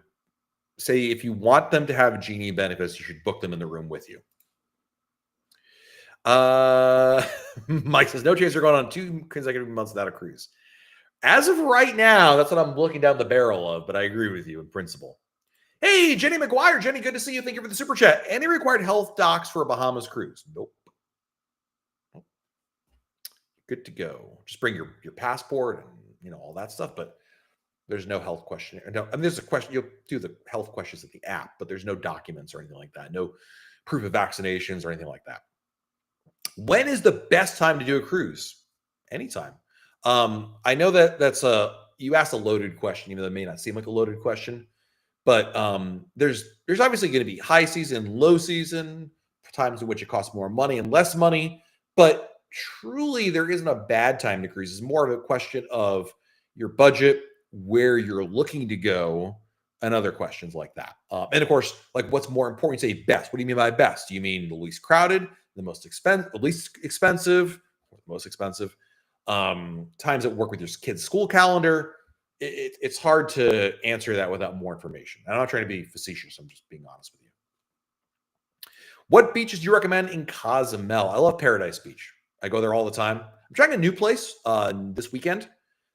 say if you want them to have Genie benefits, you should book them in the room with you. Mike says, no chance they're going on 2 consecutive months without a cruise. As of right now, that's what I'm looking down the barrel of, but I agree with you in principle. Hey, Jenny McGuire. Jenny, good to see you. Thank you for the super chat. Any required health docs for a Bahamas cruise? Nope. Good to go. Just bring your passport and all that stuff, but there's no health questionnaire. No, I mean, there's a question. You'll do the health questions at the app, but there's no documents or anything like that. No proof of vaccinations or anything like that. When is the best time to do a cruise? Anytime. I know that's you asked a loaded question, even though it may not seem like a loaded question, but there's obviously going to be high season, low season, times in which it costs more money and less money, but truly there isn't a bad time to cruise. It's more of a question of your budget, where you're looking to go, and other questions like that. And of course, like what's more important? You say best. What do you mean by best? Do you mean the least crowded, the most expensive, the least expensive, or the most expensive? Times that work with your kid's school calendar. It's hard to answer that without more information. I'm not trying to be facetious. I'm just being honest with you. What beaches do you recommend in Cozumel? I love Paradise Beach. I go there all the time. I'm trying a new place this weekend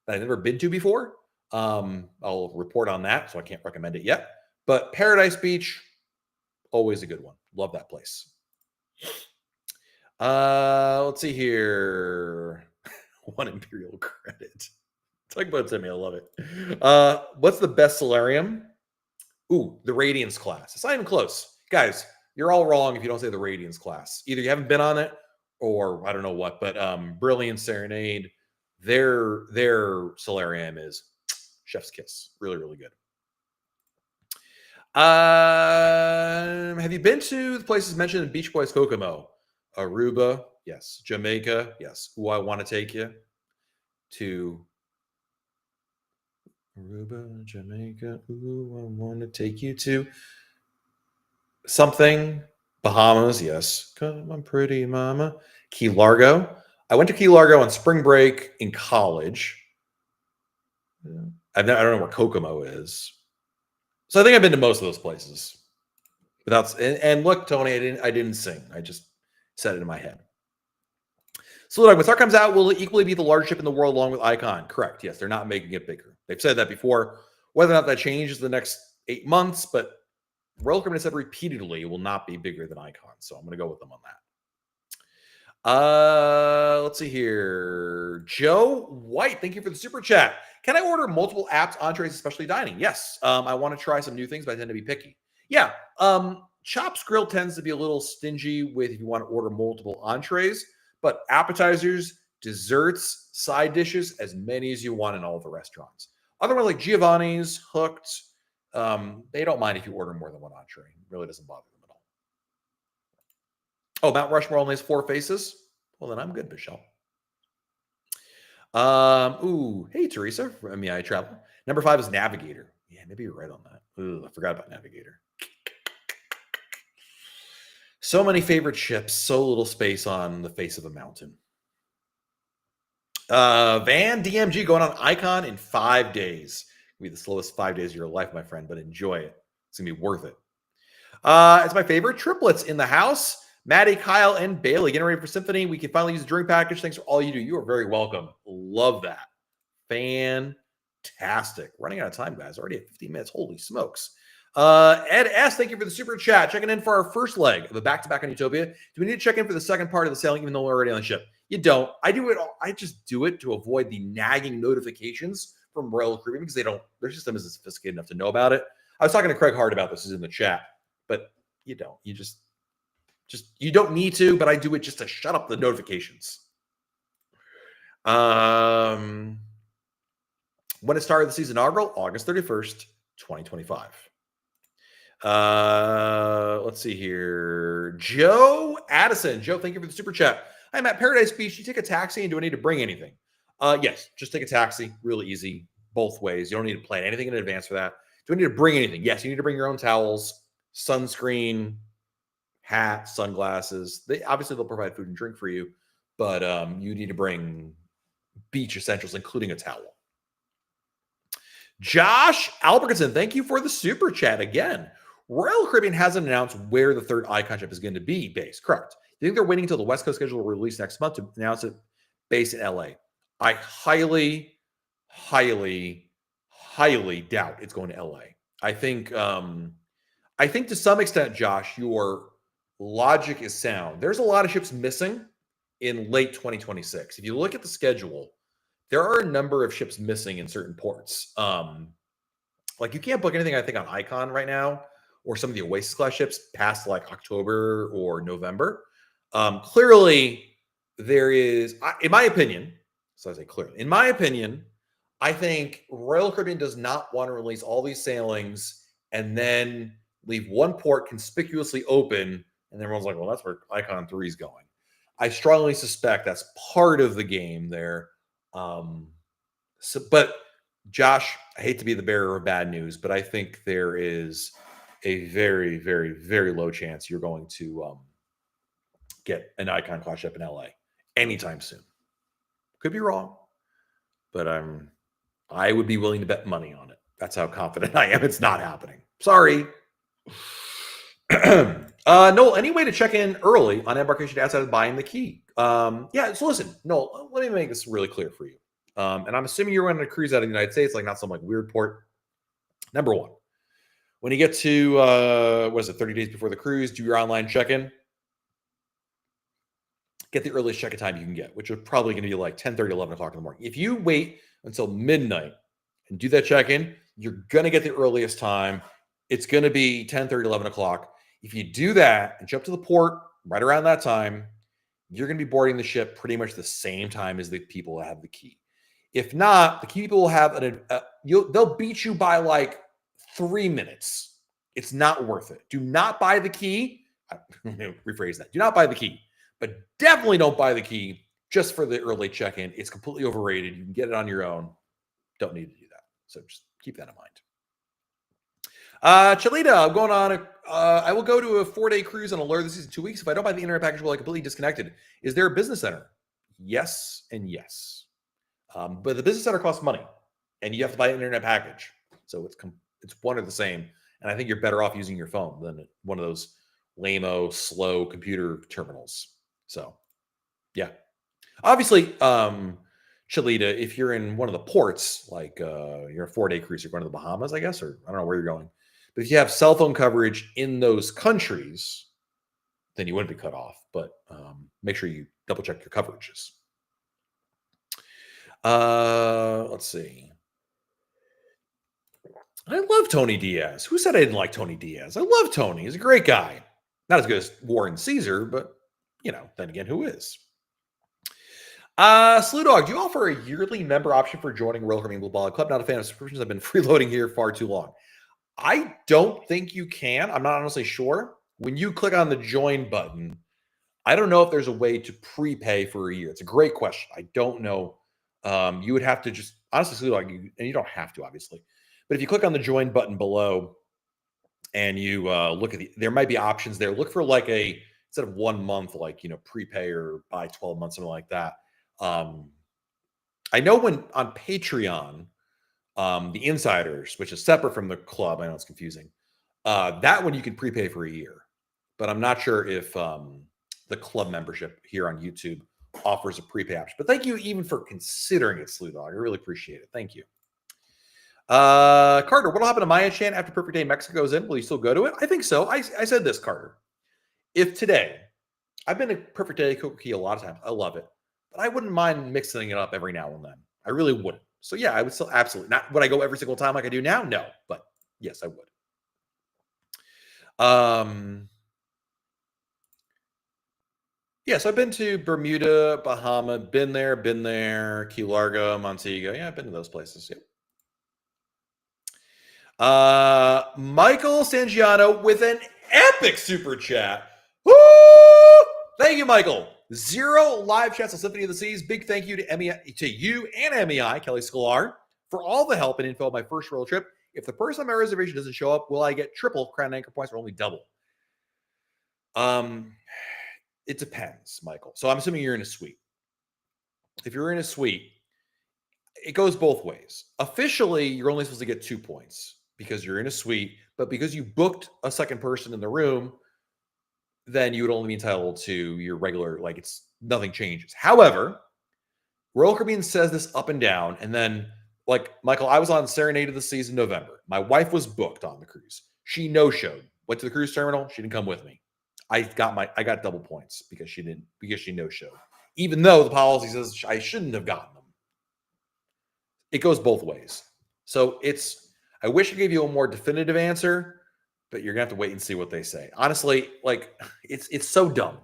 that I've never been to before. I'll report on that, so I can't recommend it yet. But Paradise Beach, always a good one. Love that place. Let's see here. 1 Imperial credit. Talk about it to me. I love it. What's the best solarium? Ooh, the Radiance class. It's not even close. Guys, you're all wrong if you don't say the Radiance class. Either you haven't been on it or I don't know what, but Brilliant Serenade, their solarium is chef's kiss. Really, really good. Have you been to the places mentioned in Beach Boys Kokomo? Aruba, yes. Jamaica, yes. Ooh, I want to take you to Aruba, Jamaica. Ooh, I want to take you to something. Bahamas, yes. Come on, pretty mama. Key Largo. I went to Key Largo on spring break in college. I don't know where Kokomo is. So I think I've been to most of those places. And look, Tony, I didn't sing. I just said it in my head. So when Star comes out, will it equally be the largest ship in the world along with Icon? Correct. Yes, they're not making it bigger. They've said that before. Whether or not that changes the next 8 months, but Royal Caribbean has said repeatedly it will not be bigger than Icon. So I'm going to go with them on that. Let's see here. Joe White, thank you for the super chat. Can I order multiple apps, entrees, especially dining? Yes. I want to try some new things, but I tend to be picky. Yeah. Chops Grill tends to be a little stingy with if you want to order multiple entrees, but appetizers, desserts, side dishes, as many as you want in all of the restaurants. Otherwise, like Giovanni's, Hooked, they don't mind if you order more than one entree. It really doesn't bother them at all. Oh, Mount Rushmore only has 4 faces? Well, then I'm good, Michelle. Ooh, hey, Teresa from MEI Travel. Number 5 is Navigator. Yeah, maybe you're right on that. Ooh, I forgot about Navigator. So many favorite ships, so little space on the face of a mountain. Van DMG going on Icon in 5 days. It'll be the slowest 5 days of your life, my friend, but enjoy it. It's going to be worth it. It's my favorite. Triplets in the house. Maddie, Kyle, and Bailey getting ready for Symphony. We can finally use the drink package. Thanks for all you do. You are very welcome. Love that. Fantastic. Running out of time, guys. Already at 15 minutes. Holy smokes. Ed S., thank you for the super chat. Checking in for our first leg of a back-to-back on Utopia. Do we need to check in for the second part of the sailing, even though we're already on the ship? You don't. I do it. I just do it to avoid the nagging notifications from Royal Caribbean because their system isn't sophisticated enough to know about it. I was talking to Craig Hart about this. Is in the chat, but you don't. You don't need to, but I do it just to shut up the notifications. When it started the season inaugural, August 31st, 2025. Let's see here. Joe Addison. Joe, thank you for the super chat. I'm at Paradise Beach. You take a taxi, and do I need to bring anything? Yes, just take a taxi. Really easy, both ways. You don't need to plan anything in advance for that. Do I need to bring anything? Yes, you need to bring your own towels, sunscreen, hat, sunglasses. They'll provide food and drink for you, but you need to bring beach essentials, including a towel. Josh Albertson, thank you for the super chat again. Royal Caribbean hasn't announced where the third icon ship is going to be based. Correct. You think they're waiting until the West Coast schedule will release next month to announce it based in LA? I highly, highly, highly doubt it's going to LA. I think to some extent, Josh, your logic is sound. There's a lot of ships missing in late 2026. If you look at the schedule, there are a number of ships missing in certain ports. Like you can't book anything, I think, on Icon right now, or some of the Oasis class ships past like October or November. Clearly, there is, in my opinion, so I say clearly, in my opinion, I think Royal Caribbean does not want to release all these sailings and then leave one port conspicuously open, and everyone's like, well, that's where Icon 3 is going. I strongly suspect that's part of the game there. But Josh, I hate to be the bearer of bad news, but I think there is a very, very, very low chance you're going to get an Icon class ship in LA anytime soon. Could be wrong, but I would be willing to bet money on it. That's how confident I am. It's not happening. Sorry. Noel, any way to check in early on embarkation outside of buying the key? Yeah, so listen, Noel, let me make this really clear for you. And I'm assuming you're going to cruise out of the United States, like not some like weird port. Number one, when you get to 30 days before the cruise, do your online check-in. Get the earliest check-in time you can get, which is probably going to be like 10:30, 11 o'clock in the morning. If you wait until midnight and do that check-in, you're going to get the earliest time. It's going to be 10:30, 11 o'clock. If you do that and jump to the port right around that time, you're going to be boarding the ship pretty much the same time as the people that have the key. If not, the key people will have they'll beat you by like 3 minutes. It's not worth it. Do not buy the key. Rephrase that. Do not buy the key, but definitely don't buy the key just for the early check-in. It's completely overrated. You can get it on your own. Don't need to do that. So just keep that in mind. Chalita, I'm going on I will go to a 4-day cruise on Allure this season 2 weeks. If I don't buy the internet package, will I completely disconnected? Is there a business center? Yes and yes. But the business center costs money, and you have to buy an internet package. So it's one or the same. And I think you're better off using your phone than one of those lame-o, slow computer terminals. So, yeah. Obviously, Chalita, if you're in one of the ports, like you're a 4-day cruise, you're going to the Bahamas, I guess, or I don't know where you're going. But if you have cell phone coverage in those countries, then you wouldn't be cut off. But make sure you double check your coverages. Let's see. I love Tony Diaz. Who said I didn't like Tony Diaz? I love Tony. He's a great guy. Not as good as Warren Caesar, but then again, who is? Slew Dog, do you offer a yearly member option for joining Royal Caribbean Blue Ball Club? Not a fan of subscriptions. I've been freeloading here far too long. I don't think you can. I'm not honestly sure. When you click on the join button, I don't know if there's a way to prepay for a year. It's a great question. I don't know. You would have to just honestly, and you don't have to, obviously. But if you click on the join button below and you look at there might be options there. Look for like instead of 1 month, like, prepay or buy 12 months, something like that. I know when on Patreon, the Insiders, which is separate from the club, I know it's confusing. That one you can prepay for a year, but I'm not sure if the club membership here on YouTube offers a prepay option. But thank you even for considering it, Slew Dog. I really appreciate it. Thank you. Carter, what'll happen to Maya Chan after Perfect Day Mexico goes in? Will you still go to it? I think so. I said this, Carter. If today, I've been to Perfect Day Coca-Cola a lot of times. I love it. But I wouldn't mind mixing it up every now and then. I really wouldn't. So yeah, I would still absolutely not. Would I go every single time like I do now? No. But yes, I would. Yes, I've been to Bermuda, Bahama, been there, Key Largo, Montego. Yeah, I've been to those places. Yep. Michael Sangiano with an epic super chat. Woo! Thank you, Michael. 0 live chats on Symphony of the Seas. Big thank you to you and MEI, Kelly Sklar, for all the help and info on my first road trip. If the person on my reservation doesn't show up, will I get triple Crown Anchor points or only double? It depends, Michael. So I'm assuming you're in a suite. If you're in a suite, it goes both ways. Officially, you're only supposed to get 2 points because you're in a suite, but because you booked a second person in the room, then you would only be entitled to your regular, like it's nothing changes. However, Royal Caribbean says this up and down. And then, like, Michael, I was on Serenade of the Seas in November. My wife was booked on the cruise. She no-showed. Went to the cruise terminal. She didn't come with me. I got double points because she no-showed. Even though the policy says I shouldn't have gotten them. It goes both ways. So I wish I gave you a more definitive answer, but you're gonna have to wait and see what they say. Honestly, like it's so dumb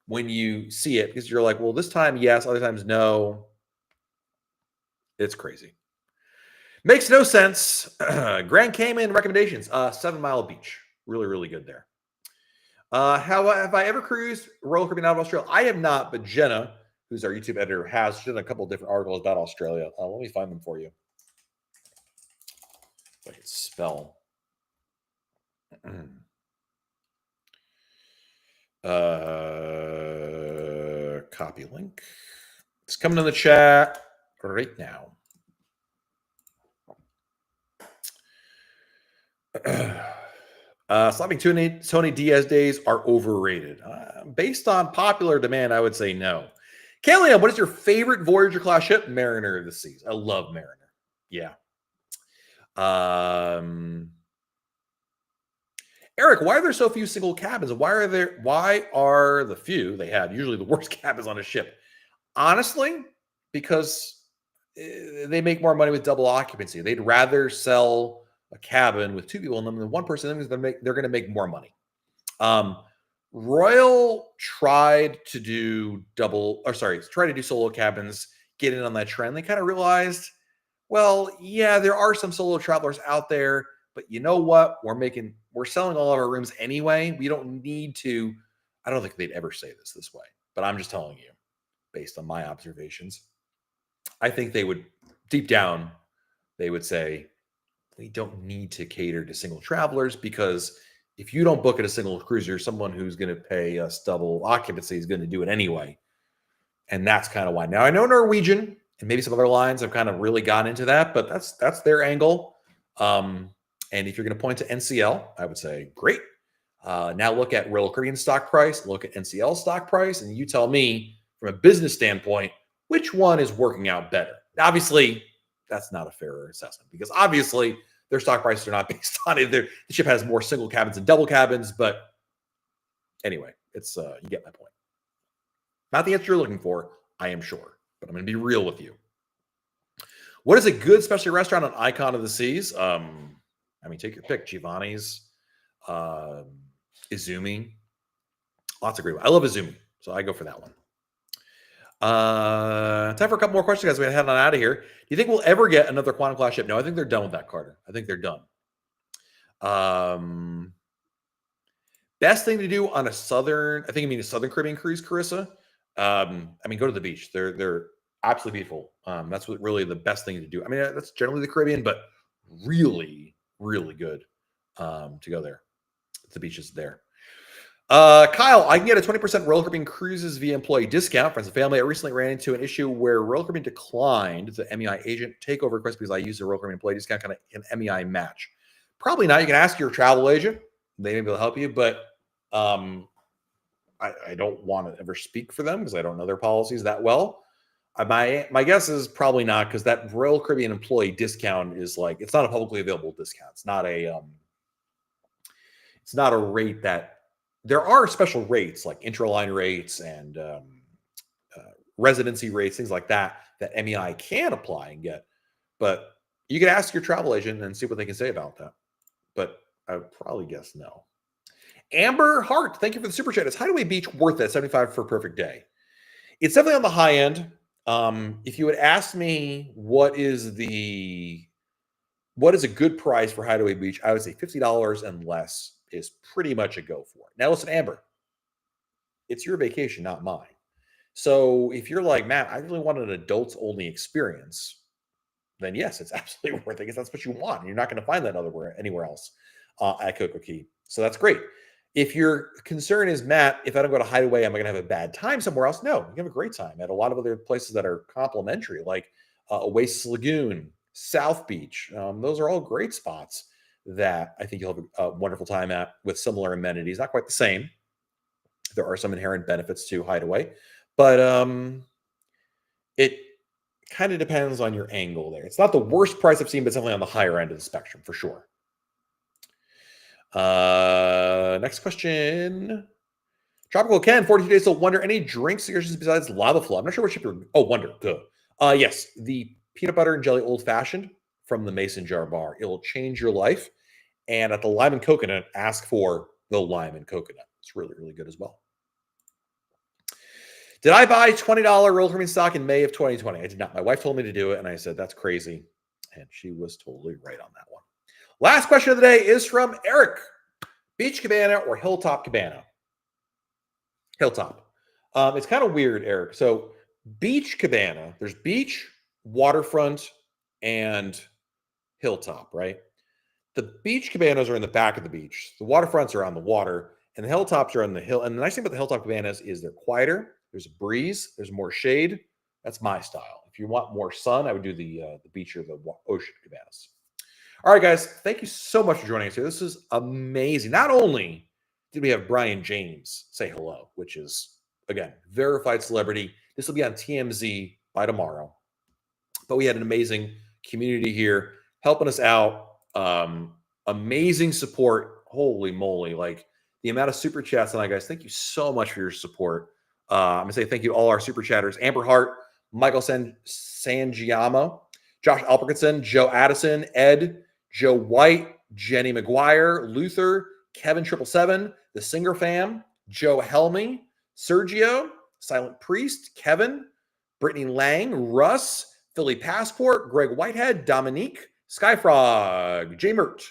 when you see it because you're like, well, this time yes, other times no. It's crazy. Makes no sense. Grand Cayman recommendations. 7 Mile Beach. Really, really good there. Have I ever cruised Royal Caribbean out of Australia? I have not, but Jenna, who's our YouTube editor, has. She's done a couple of different articles about Australia. Let me find them for you. If I can spell. Copy link. It's coming in the chat right now. Slapping Tony Diaz days are overrated. Based on popular demand, I would say no. Kalian, what is your favorite Voyager class ship? Mariner of the Seas. I love Mariner. Yeah. Eric, why are there so few single cabins? Why are the few they have usually the worst cabins on a ship? Honestly, because they make more money with double occupancy. They'd rather sell a cabin with 2 people in them than one person. They're going to make more money. Royal tried to do solo cabins, get in on that trend. They kind of realized, well, yeah, there are some solo travelers out there, but you know what? We're selling all of our rooms anyway. We don't need to. I don't think they'd ever say this way, but I'm just telling you, based on my observations, I think they would, deep down, they would say, we don't need to cater to single travelers because if you don't book at a single cruiser, someone who's going to pay us double occupancy is going to do it anyway. And that's kind of why. Now, I know Norwegian and maybe some other lines have kind of really gone into that, but that's their angle. And if you're going to point to NCL, I would say, great. Now look at Royal Caribbean stock price, look at NCL stock price, and you tell me from a business standpoint, which one is working out better? Obviously, that's not a fair assessment because obviously their stock prices are not based on it. The ship has more single cabins and double cabins, but anyway, it's you get my point. Not the answer you're looking for, I am sure, but I'm going to be real with you. What is a good specialty restaurant on Icon of the Seas? Take your pick. Giovanni's, Izumi, lots of great ones. I love Izumi, so I go for that one. Time for a couple more questions, guys. We head on out of here. Do you think we'll ever get another Quantum class ship? No, I think they're done with that, Carter. I think they're done. Best thing to do on a Southern Caribbean cruise, Carissa. Go to the beach. They're absolutely beautiful. That's what really the best thing to do. That's generally the Caribbean, but really, really good to go there. The beaches there. Kyle, I can get a 20% Royal Caribbean cruises via employee discount. Friends and family, I recently ran into an issue where Royal Caribbean declined the MEI agent takeover request because I used a Royal Caribbean employee discount, kind of an MEI match. Probably not. You can ask your travel agent. They may be able to help you, but I I don't want to ever speak for them because I don't know their policies that well. My guess is probably not, because that Royal Caribbean employee discount is like, it's not a publicly available discount. It's not a rate that, there are special rates like interline rates and residency rates, things like that MEI can apply and get. But you can ask your travel agent and see what they can say about that. But I would probably guess no. Amber Hart, thank you for the super chat. Is Hideaway Beach worth it? 75 for a perfect day. It's definitely on the high end. If you would ask me what is a good price for Hideaway Beach, I would say $50 and less is pretty much a go for it. Now listen, Amber, it's your vacation, not mine. So if you're like, Matt, I really want an adults only experience, then yes, it's absolutely worth it, because that's what you want. And you're not going to find that anywhere else at Coco Cay. So that's great. If your concern is, Matt, if I don't go to Hideaway, am I going to have a bad time somewhere else? No, you can have a great time at a lot of other places that are complimentary, like Oasis Lagoon, South Beach. Those are all great spots that I think you'll have a wonderful time at, with similar amenities. Not quite the same. There are some inherent benefits to Hideaway, but it kind of depends on your angle there. It's not the worst price I've seen, but it's definitely on the higher end of the spectrum for sure. Next question. Tropical Ken, 42 days till Wonder. Any drink suggestions besides lava flow? I'm not sure what ship you're. Oh, Wonder. Good. Yes, the peanut butter and jelly old fashioned from the Mason Jar Bar. It will change your life. And at the lime and coconut, ask for the lime and coconut. It's really, really good as well. Did I buy $20 Royal Caribbean stock in May of 2020? I did not. My wife told me to do it, and I said, that's crazy. And she was totally right on that one. Last question of the day is from Eric. Beach Cabana or Hilltop Cabana? Hilltop. It's kind of weird, Eric. So Beach Cabana, there's beach, waterfront, and Hilltop, right? The beach cabanas are in the back of the beach. The waterfronts are on the water, and the hilltops are on the hill. And the nice thing about the hilltop cabanas is they're quieter. There's a breeze. There's more shade. That's my style. If you want more sun, I would do the beach or the ocean cabanas. All right, guys. Thank you so much for joining us here. This is amazing. Not only did we have Brian James say hello, which is, again, verified celebrity. This will be on TMZ by tomorrow. But we had an amazing community here helping us out. Amazing support. Holy moly. Like the amount of super chats tonight, guys. Thank you so much for your support. I'm gonna say thank you to all our super chatters: Amber Hart, Michael Sangiamo, Josh Alperkinson, Joe Addison, Ed, Joe White, Jenny McGuire, Luther, Kevin 777, the Singer Fam, Joe Helmy, Sergio, Silent Priest, Kevin, Brittany Lang, Russ, Philly Passport, Greg Whitehead, Dominique, Skyfrog, J Mert,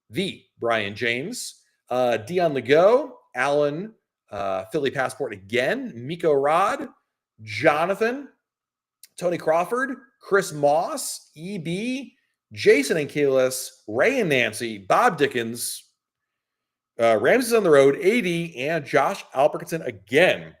the Brian James, Dion Legault, Alan, Philly Passport again, Miko Rod, Jonathan, Tony Crawford, Chris Moss, EB, Jason and Keyless, Ray and Nancy, Bob Dickens, Ramsey's on the road, AD, and Josh Alperkinson again.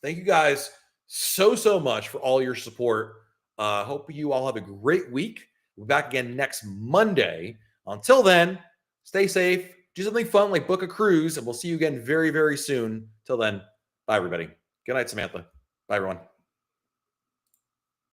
Thank you guys so much for all your support. Hope you all have a great week. We'll be back again next Monday. Until then, stay safe. Do something fun like book a cruise, and we'll see you again very, very soon. Till then, bye, everybody. Good night, Samantha. Bye, everyone.